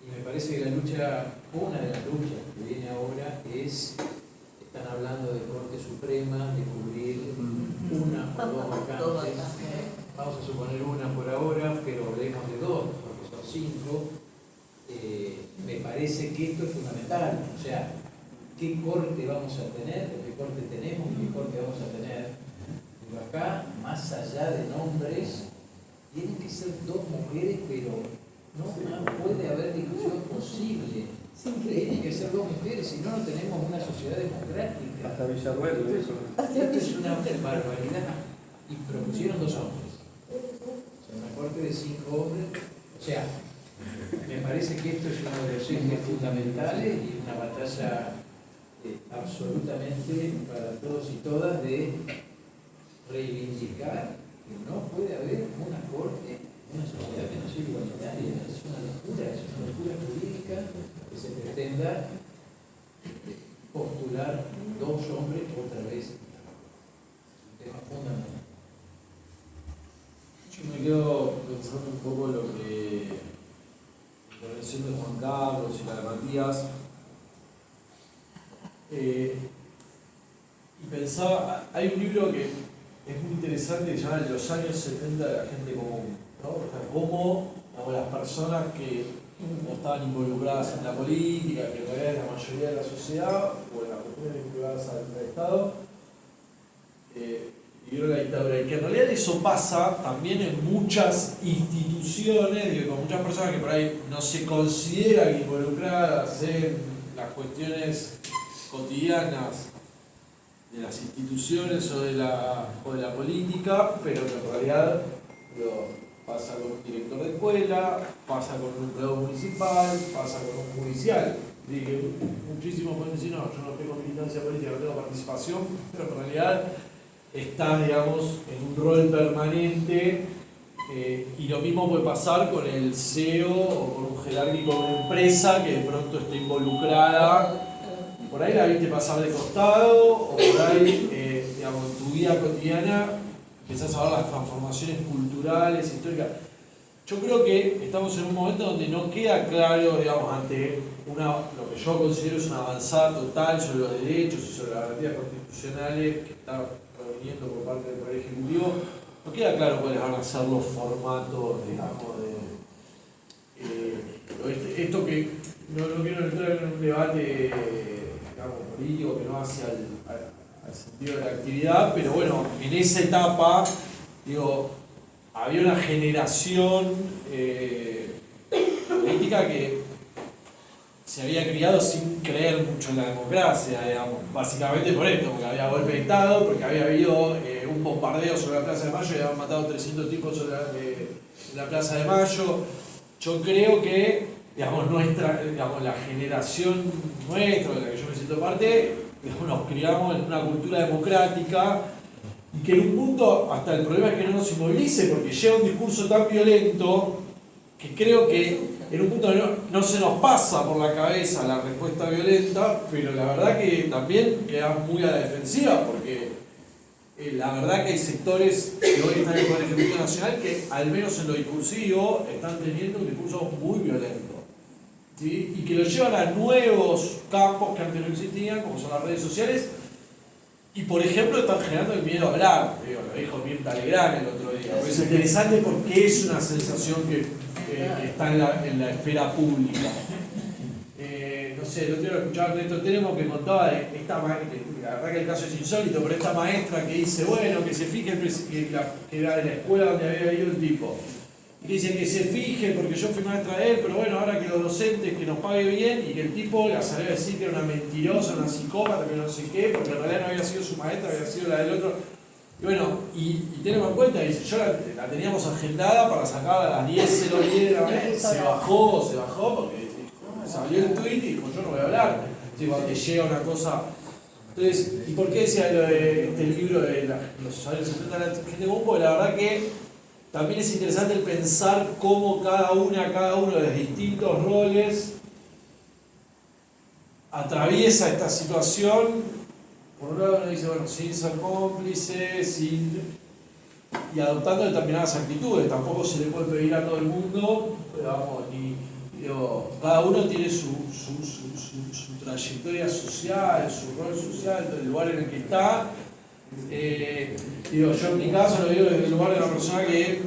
y me parece que una de las luchas que viene ahora están hablando de Corte Suprema, de cubrir una o dos vacantes. Vamos a suponer una por ahora, pero hablemos de 2, porque son 5. Me parece que esto es fundamental. O sea, ¿qué corte vamos a tener? ¿Qué corte tenemos? ¿Qué corte vamos a tener? Pero acá, más allá de nombres, tienen que ser 2 mujeres, pero no puede haber discusión posible. Tienen que ser 2 mujeres, si no, no tenemos una sociedad democrática. Hasta Villarruel lo dijo. Esto es una barbaridad. Y propusieron 2 hombres. Una corte de 5 hombres. O sea, me parece que esto es uno de los ejes fundamentales y una batalla absolutamente para todos y todas de reivindicar que no puede haber una corte, una sociedad que no sea igualitaria. Es una locura jurídica que se pretenda Yo me quedo pensando un poco lo que la intervención de Juan Carlos y la de Matías. Y pensaba, hay un libro que es muy interesante que se llama Los años 70 de la gente común, ¿no? O sea, cómo las personas que no estaban involucradas en la política, que en realidad es la mayoría de la sociedad, o en las cuestiones vinculadas al Estado, vivieron la dictadura. Y que en realidad eso pasa también en muchas instituciones, con muchas personas que por ahí no se consideran involucradas en las cuestiones cotidianas de las instituciones o de la política, pero que en realidad pasa con un director de escuela, pasa con un empleado municipal, pasa con un judicial. Dije, muchísimos pueden decir, no, yo no tengo militancia política, no tengo participación, pero en realidad estás, digamos, en un rol permanente, y lo mismo puede pasar con el CEO o con un jerárquico de una empresa que de pronto esté involucrada. Por ahí la viste pasar de costado, o por ahí, digamos, en tu vida cotidiana empezás a ver las transformaciones culturales, históricas. Yo creo que estamos en un momento donde no queda claro, digamos, ante lo que yo considero es una avanzada total sobre los derechos y sobre las garantías constitucionales que está proveniendo por parte del Poder Ejecutivo. No queda claro cuáles van a ser los formatos, digamos, de esto que no quiero entrar en un debate, digamos, político que no hacia al sentido de la actividad, pero bueno, en esa etapa, digo, había una generación política que se había criado sin creer mucho en la democracia, digamos, básicamente por esto, porque había golpe de Estado, porque había habido un bombardeo sobre la Plaza de Mayo y habían matado 300 tipos sobre la Plaza de Mayo. Yo creo que, digamos, la generación nuestra, de la que yo me siento parte, digamos, nos criamos en una cultura democrática y que en un punto, hasta el problema es que no nos inmovilice, porque llega un discurso tan violento que creo que en un punto no se nos pasa por la cabeza la respuesta violenta, pero la verdad que también queda muy a la defensiva, porque la verdad que hay sectores que hoy están en el Poder Ejecutivo Nacional que, al menos en lo discursivo, están teniendo un discurso muy violento, ¿sí? Y que lo llevan a nuevos campos que antes no existían, como son las redes sociales, y por ejemplo están generando el miedo a hablar. Lo dijo Mirta Legrand el otro día. Es interesante porque es una sensación que está en la esfera pública. No sé, el otro día escuchaba a Néstor Teremo que contaba de esta maestra, la verdad que el caso es insólito, pero esta maestra que dice, bueno, que se fije, que era de la escuela donde había ido el tipo, y que dice que se fije porque yo fui maestra de él, pero bueno, ahora que los docentes que nos pague bien, y que el tipo la salió a decir que era una mentirosa, una psicópata, que no sé qué, porque en realidad no había sido su maestra, había sido la del otro. Y bueno, y tenemos en cuenta, dice, yo la teníamos agendada para sacar a las 10:10 de la mañana, se bajó porque salió el tweet y dijo, yo no voy a hablar. Entonces, cuando te llega una cosa. Entonces, ¿y por qué decía lo de este libro de los años 70 de la gente común? Porque la verdad que también es interesante el pensar cómo cada uno de los distintos roles atraviesa esta situación. Por un lado uno dice, bueno, sin ser cómplice, y adoptando determinadas actitudes. Tampoco se le puede pedir a todo el mundo, digamos, cada uno tiene su trayectoria social, su rol social, el lugar en el que está. Yo en mi caso lo digo desde el lugar de una persona que,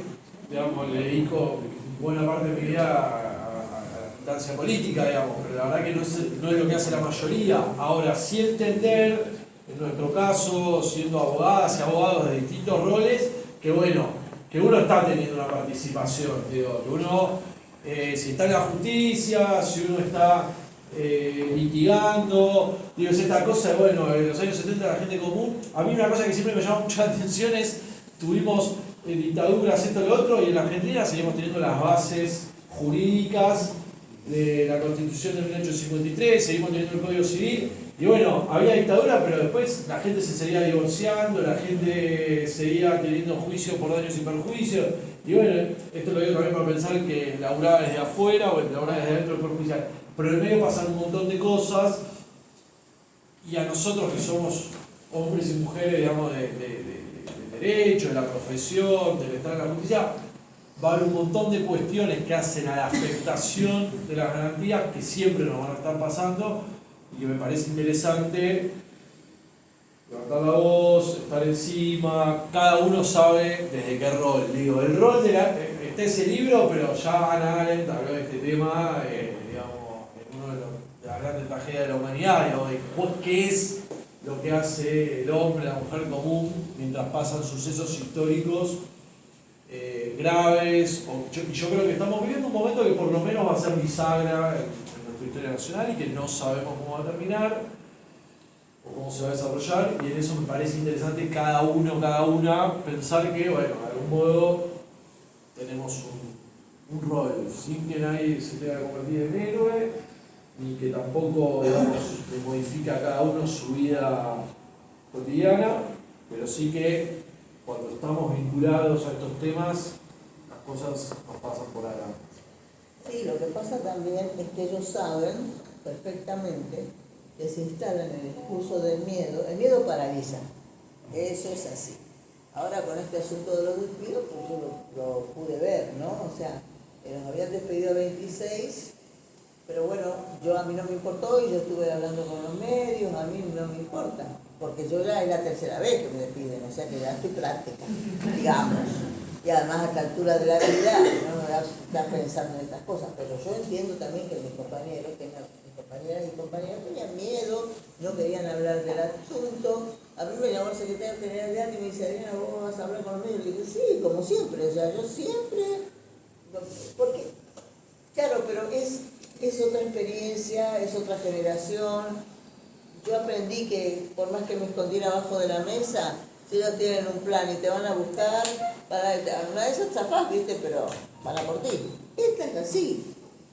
digamos, le dedico buena parte de mi vida a la militancia política, digamos, pero la verdad que no es lo que hace la mayoría. Ahora, sí entender, en nuestro caso, siendo abogadas y abogados de distintos roles, que bueno, que uno está teniendo una participación, digo, que uno, si está en la justicia, si uno está litigando, digo, es esta cosa, bueno, en los años 70 la gente común. A mí una cosa que siempre me llama mucho la atención es, tuvimos dictaduras, esto y lo otro, y en la Argentina seguimos teniendo las bases jurídicas de la Constitución de 1853, seguimos teniendo el Código Civil, y bueno, había dictadura, pero después la gente se seguía divorciando, la gente seguía teniendo juicio por daños y perjuicios, y bueno, esto lo digo también para pensar que laburaba desde afuera o laburaba desde adentro del Poder Judicial, pero en el medio pasan un montón de cosas, y a nosotros que somos hombres y mujeres, digamos, de derecho, de la profesión, del Estado de la justicia, va a haber un montón de cuestiones que hacen a la afectación de las garantías que siempre nos van a estar pasando y que me parece interesante levantar la voz, estar encima, cada uno sabe desde qué rol. Digo, el rol está ese libro, pero ya Hannah Arendt habló de este tema, digamos, en uno de las grandes tragedias de la humanidad, digamos, de qué es lo que hace el hombre, la mujer común, mientras pasan sucesos históricos graves. Y yo creo que estamos viviendo un momento que por lo menos va a ser bisagra en nuestra historia nacional y que no sabemos cómo va a terminar o cómo se va a desarrollar, y en eso me parece interesante cada uno, cada una, pensar que, bueno, de algún modo tenemos un rol, sin que nadie se tenga que convertir en héroe, ni que tampoco, digamos, le modifique a cada uno su vida cotidiana, pero sí que cuando estamos vinculados a estos temas, las cosas nos pasan por acá. Sí, lo que pasa también es que ellos saben perfectamente que se instalan en el discurso del miedo. El miedo paraliza, eso es así. Ahora con este asunto de los despidos, pues yo lo pude ver, ¿no? O sea, nos habían despedido a 26, pero bueno, a mí no me importó y yo estuve hablando con los medios, a mí no me importa, porque yo ya es la tercera vez que me despiden, o sea que ya estoy práctica, digamos. Y además a esta altura de la vida no me voy a estar pensando en estas cosas, pero yo entiendo también que mis compañeras y compañeros tenían miedo, no querían hablar del asunto. A mí me llamó el secretario general de ANDI y me dice, Adriana, ¿vos vas a hablar con los medios? Le dije, sí, como siempre, o sea, yo siempre, porque, claro, pero es otra experiencia, es otra generación. Yo aprendí que por más que me escondiera abajo de la mesa, si ellos tienen un plan y te van a buscar, una de esas zafás, ¿viste? Pero van a por ti. Esto es así.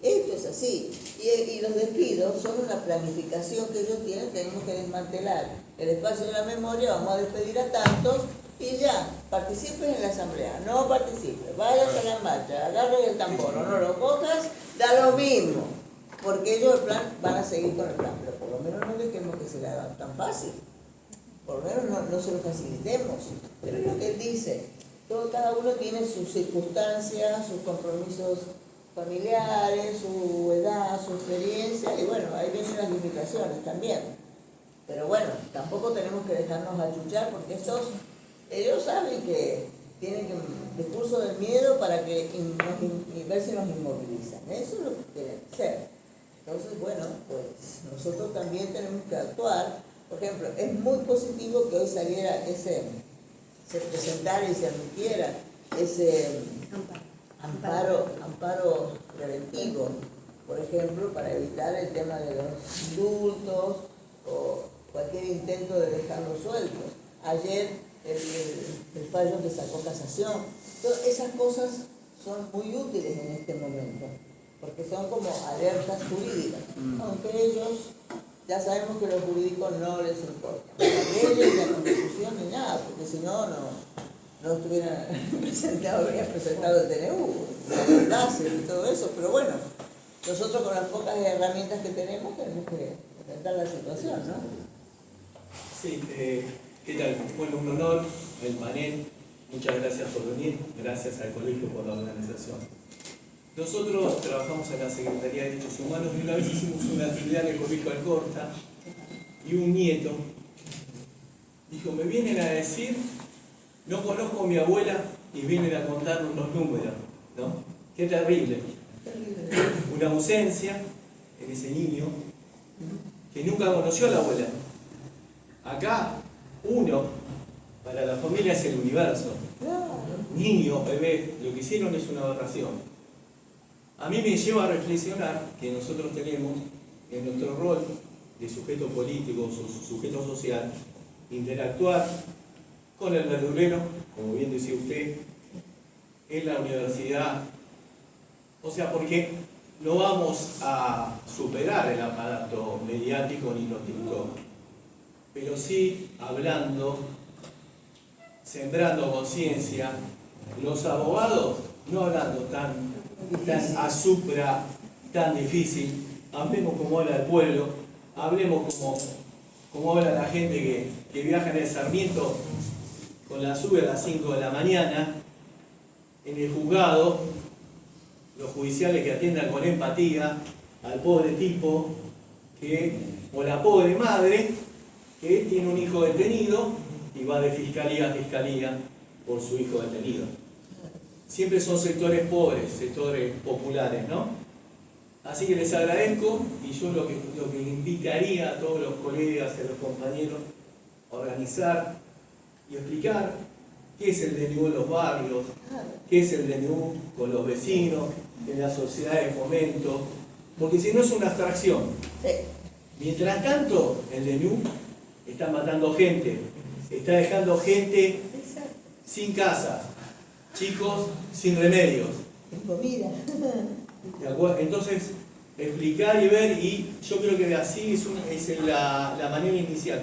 Y los despidos son una planificación que ellos tienen, tenemos que desmantelar el espacio de la memoria, vamos a despedir a tantos y ya, participen en la asamblea, no participes, vayas a la marcha, agarren el tambor o no lo cojas, da lo mismo, porque ellos el plan van a seguir con el plan, pero por lo menos no dejemos que se le haga tan fácil, por lo menos no se lo facilitemos, pero es lo que él dice, cada uno tiene sus circunstancias, sus compromisos familiares, su edad, su experiencia, y bueno, ahí vienen las limitaciones también. Pero bueno, tampoco tenemos que dejarnos achuchar porque ellos saben que tienen que discurso del miedo para que ver si nos inmovilizan. Eso es lo que quieren hacer. Entonces, bueno, pues nosotros también tenemos que actuar. Por ejemplo, es muy positivo que hoy saliera se presentara y se admitiera ese amparo preventivo, por ejemplo, para evitar el tema de los indultos o cualquier intento de dejarlos sueltos. Ayer el fallo que sacó casación. Entonces, esas cosas son muy útiles en este momento, porque son como alertas jurídicas, aunque ellos ya sabemos que los jurídicos no les importa, la ley, la constitución ni nada, porque si no estuvieran habrían presentado el DNU, la base y todo eso, pero bueno, nosotros con las pocas herramientas que tenemos que enfrentar la situación, ¿no? Sí, ¿qué tal? Bueno, un honor el panel, muchas gracias por venir, gracias al colegio por la organización. Nosotros trabajamos en la Secretaría de Derechos Humanos y una vez hicimos una actividad en el colegio Alcorta y un nieto dijo, me vienen a decir, no conozco a mi abuela y vienen a contarnos los números, ¿no? Qué terrible. Una ausencia en ese niño que nunca conoció a la abuela. Acá, para la familia es el universo. Niño, bebé, lo que hicieron es una aberración. A mí me lleva a reflexionar que nosotros tenemos en nuestro rol de sujeto político o sujeto social, interactuar con el verdulero, como bien decía usted, en la universidad. O sea, porque no vamos a superar el aparato mediático ni los TikTok, pero sí hablando, sembrando conciencia, los abogados no hablando tan a supra, tan difícil, hablemos como habla el pueblo, hablemos como habla la gente que viaja en el Sarmiento con la SUBE a las 5 de la mañana, en el juzgado, los judiciales que atiendan con empatía al pobre tipo o la pobre madre que tiene un hijo detenido y va de fiscalía a fiscalía por su hijo detenido. Siempre son sectores pobres, sectores populares, ¿no? Así que les agradezco, y yo lo que invitaría a todos los colegas y a los compañeros a organizar y explicar qué es el DNU en los barrios, qué es el DNU con los vecinos, en la sociedad de fomento, porque si no es una abstracción. Mientras tanto, el DNU está matando gente, está dejando gente sin casa, chicos sin remedios. En comida. ¿De acuerdo? Entonces, explicar y ver, y yo creo que así es la manera inicial.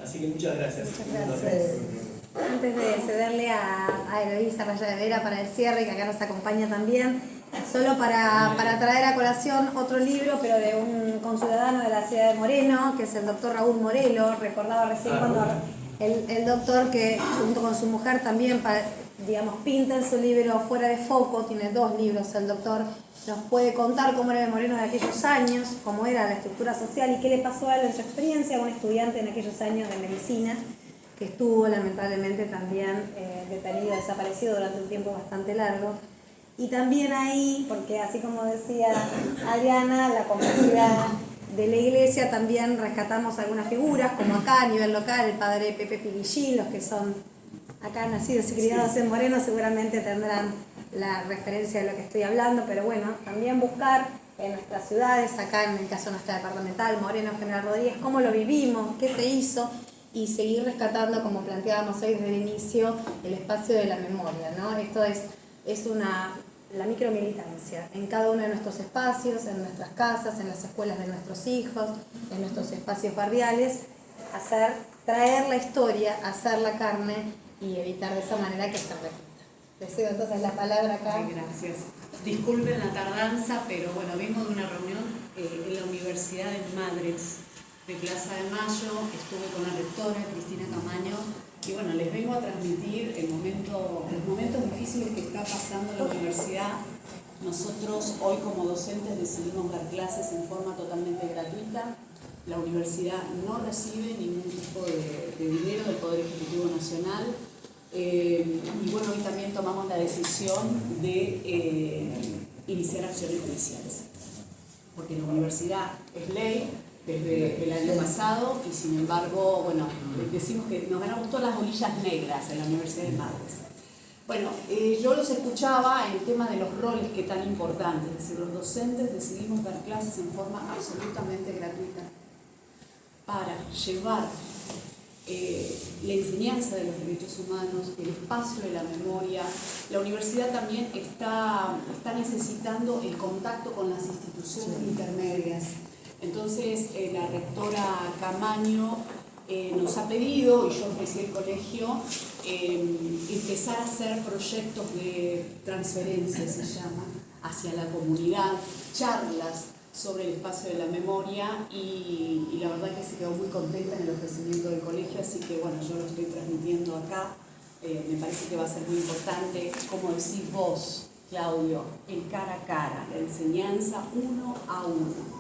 Así que muchas gracias. Muchas gracias. Antes de cederle a Eloísa Raya de Vera para el cierre, que acá nos acompaña también, solo para traer a colación otro libro, pero de un conciudadano de la ciudad de Moreno, que es el doctor Raúl Morelo. Recordaba recién cuando el doctor, que junto con su mujer también, digamos, pinta en su libro Fuera de Foco, tiene 2 libros, el doctor nos puede contar cómo era de Moreno de aquellos años, cómo era la estructura social y qué le pasó a él en su experiencia, a un estudiante en aquellos años de medicina, que estuvo lamentablemente también detenido, desaparecido durante un tiempo bastante largo. Y también ahí, porque así como decía Adriana, la complejidad de la iglesia, también rescatamos algunas figuras, como acá a nivel local, el padre Pepe Piguillín, los que son acá nacidos y criados en Moreno seguramente tendrán la referencia de lo que estoy hablando, pero bueno, también buscar en nuestras ciudades, acá en el caso de nuestra departamental, Moreno, General Rodríguez, cómo lo vivimos, qué se hizo, y seguir rescatando, como planteábamos hoy desde el inicio, el espacio de la memoria, ¿no? Esto es la micromilitancia en cada uno de nuestros espacios, en nuestras casas, en las escuelas de nuestros hijos, en nuestros espacios barriales, traer la historia, hacer la carne y evitar de esa manera que se repita. Les cedo entonces la palabra acá. Gracias. Disculpen la tardanza, pero bueno, vengo de una reunión en la Universidad de Madres de Plaza de Mayo, estuve con la rectora Cristina Camaño y bueno, les vengo a transmitir los momentos difíciles que está pasando en la universidad. Nosotros hoy como docentes decidimos dar clases en forma totalmente gratuita. La universidad no recibe ningún tipo de dinero del Poder Ejecutivo Nacional. Y bueno, hoy también tomamos la decisión de iniciar acciones judiciales, porque la universidad es ley desde el año pasado y sin embargo, bueno, decimos que nos ganamos todas las bolillas negras en la Universidad de Madres. Bueno, yo los escuchaba en el tema de los roles que tan importantes, es decir, los docentes decidimos dar clases en forma absolutamente gratuita para llevar la enseñanza de los derechos humanos, el espacio de la memoria. La universidad también está necesitando el contacto con las instituciones intermedias. Entonces, la rectora Camaño nos ha pedido, y yo ofrecí el colegio, empezar a hacer proyectos de transferencia, se llama, hacia la comunidad, charlas sobre el espacio de la memoria y la verdad que se quedó muy contenta en el ofrecimiento del colegio, así que bueno, yo lo estoy transmitiendo acá. Me parece que va a ser muy importante, como decís vos, Claudio, el cara a cara, la enseñanza uno a uno.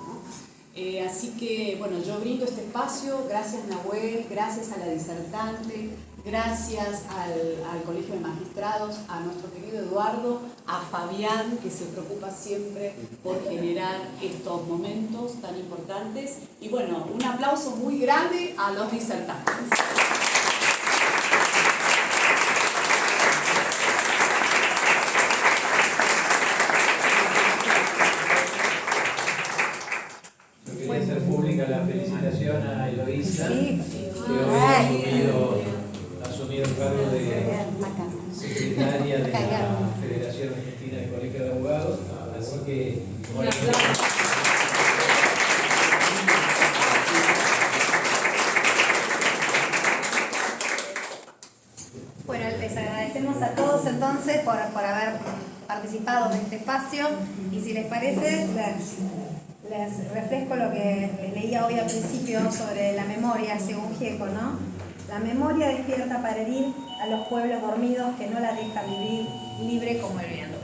Así que, bueno, yo brindo este espacio, gracias Nahuel, gracias a la disertante, gracias al Colegio de Magistrados, a nuestro querido Eduardo, a Fabián, que se preocupa siempre por generar estos momentos tan importantes. Y bueno, un aplauso muy grande a los disertantes. Hacer pública la felicitación a Eloísa, Sí. que hoy ha asumido el cargo de secretaria de la Federación Argentina de Colegios de Abogados, así que bueno, les agradecemos a todos entonces por haber participado de este espacio y si les parece les refresco lo que les leía hoy al principio sobre la memoria según Gieco, ¿no? La memoria despierta para herir a los pueblos dormidos que no la deja vivir libre como el viento.